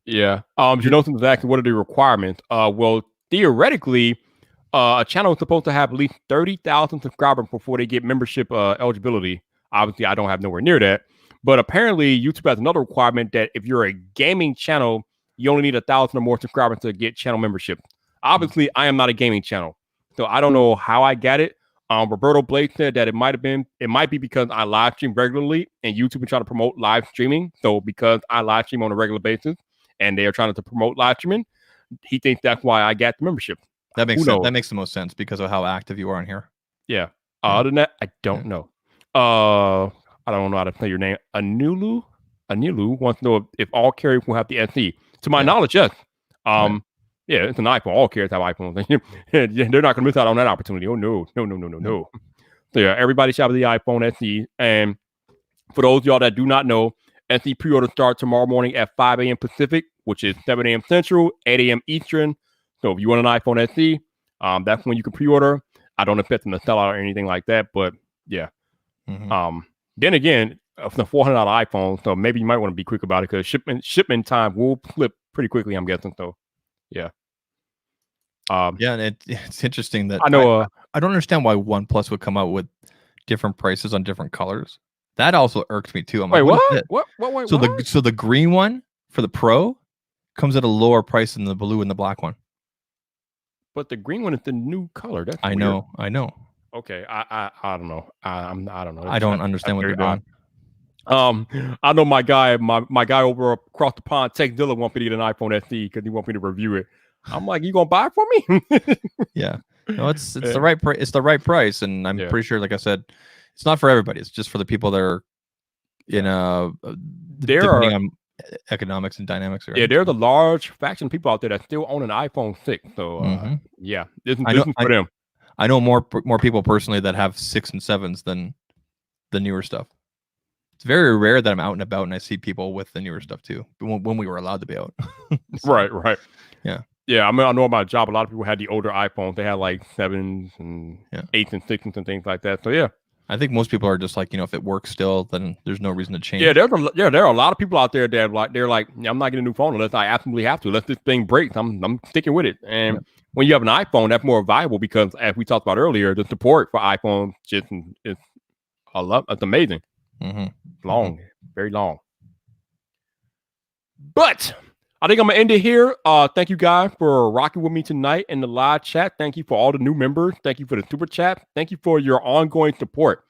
Yeah. You know exactly what are the requirements? Well, theoretically, a channel is supposed to have at least 30,000 subscribers before they get membership eligibility. Obviously, I don't have nowhere near that. But apparently, YouTube has another requirement that if you're a gaming channel, you only need 1,000 or more subscribers to get channel membership. Obviously, I am not a gaming channel, so I don't know how I got it. Roberto Blake said that it might be because I live stream regularly and YouTube is trying to promote live streaming. So because I live stream on a regular basis and they are trying to promote live streaming, he thinks that's why I got the membership. That makes sense. That makes the most sense because of how active you are on here. Yeah. Other than that, I don't know. I don't know how to say your name. Anilu wants to know if all carriers will have the SE. To my knowledge, yes. Yeah, it's an iPhone. All carriers have iPhones. They're not going to miss out on that opportunity. Oh no. So yeah, everybody should have the iPhone SE. And for those of y'all that do not know, SE pre-order starts tomorrow morning at 5 a.m. Pacific, which is 7 a.m. Central, 8 a.m. Eastern. So if you want an iPhone SE, that's when you can pre-order. I don't expect them to sell out or anything like that, but yeah. Then again, it's a $400 iPhone, so maybe you might want to be quick about it because shipment time will flip pretty quickly, I'm guessing. So yeah. And it's interesting that I know. I don't understand why OnePlus would come out with different prices on different colors. That also irked me too. I'm wait, like, what? So the green one for the Pro comes at a lower price than the blue and the black one. But the green one is the new color. That's I weird. know. Okay, I don't know. I don't know. I don't understand what they're doing. I know my guy over across the pond, Techzilla, want me to get an iPhone SE because he want me to review it. I'm like, you gonna buy it for me? Yeah. No, it's the right price. It's the right price, and I'm pretty sure, like I said, it's not for everybody. It's just for the people that are depending on economics and dynamics. Right? Yeah, there's a large faction of people out there that still own an iPhone 6. So yeah, this is for them. I know more people personally that have 6 and 7s than the newer stuff. It's very rare that I'm out and about and I see people with the newer stuff too. When we were allowed to be out. So, right. Yeah. I mean, I know about my job. A lot of people had the older iPhones. They had like 7s and 8s and 6s and things like that. So yeah. I think most people are just like, if it works still, then there's no reason to change. Yeah, there are a lot of people out there that they're like, I'm not getting a new phone unless I absolutely have to. Unless this thing breaks, I'm sticking with it. And when you have an iPhone, that's more valuable because, as we talked about earlier, the support for iPhone just is a lot. It's amazing. Long, very long. But I think I'm gonna end it here. Thank you guys for rocking with me tonight in the live chat. Thank you for all the new members. Thank you for the super chat. Thank you for your ongoing support.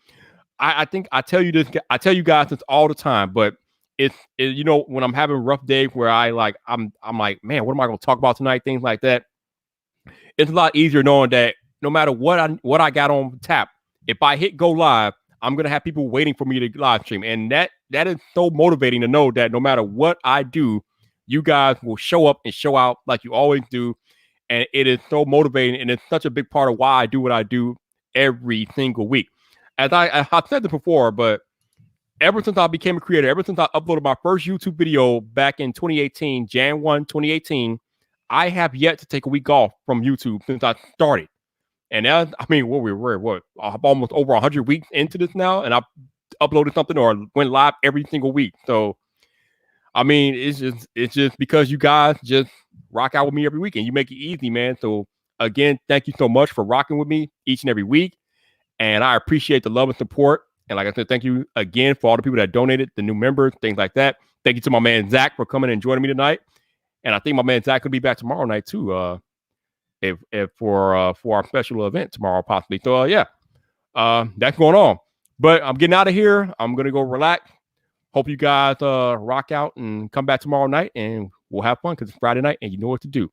I think I tell you this. I tell you guys this all the time, but it's when I'm having rough days where I'm like, man, what am I gonna talk about tonight? Things like that. It's a lot easier knowing that no matter what I got on tap, if I hit go live, I'm gonna have people waiting for me to live stream, and that is so motivating to know that no matter what I do, you guys will show up and show out like you always do, and it is so motivating, and it's such a big part of why I do what I do every single week. As I've said this before, but ever since I became a creator, ever since I uploaded my first YouTube video back in 2018, Jan 1, 2018, I have yet to take a week off from YouTube since I started. And now, I mean, we're almost over 100 weeks into this now, and I've uploaded something or went live every single week. So, I mean, it's just because you guys just rock out with me every week, and you make it easy, man. So, again, thank you so much for rocking with me each and every week. And I appreciate the love and support. And like I said, thank you again for all the people that donated, the new members, things like that. Thank you to my man Zach for coming and joining me tonight. And I think my man Zach will be back tomorrow night too. If for our special event tomorrow, possibly. So that's going on. But I'm getting out of here. I'm gonna go relax. Hope you guys rock out and come back tomorrow night, and we'll have fun because it's Friday night and you know what to do.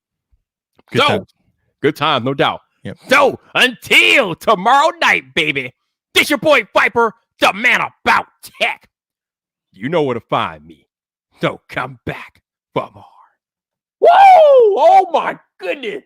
Good times, no doubt. Yep. So until tomorrow night, baby, this your boy Viper, the man about tech. You know where to find me. So come back for more. Woo! Oh my goodness.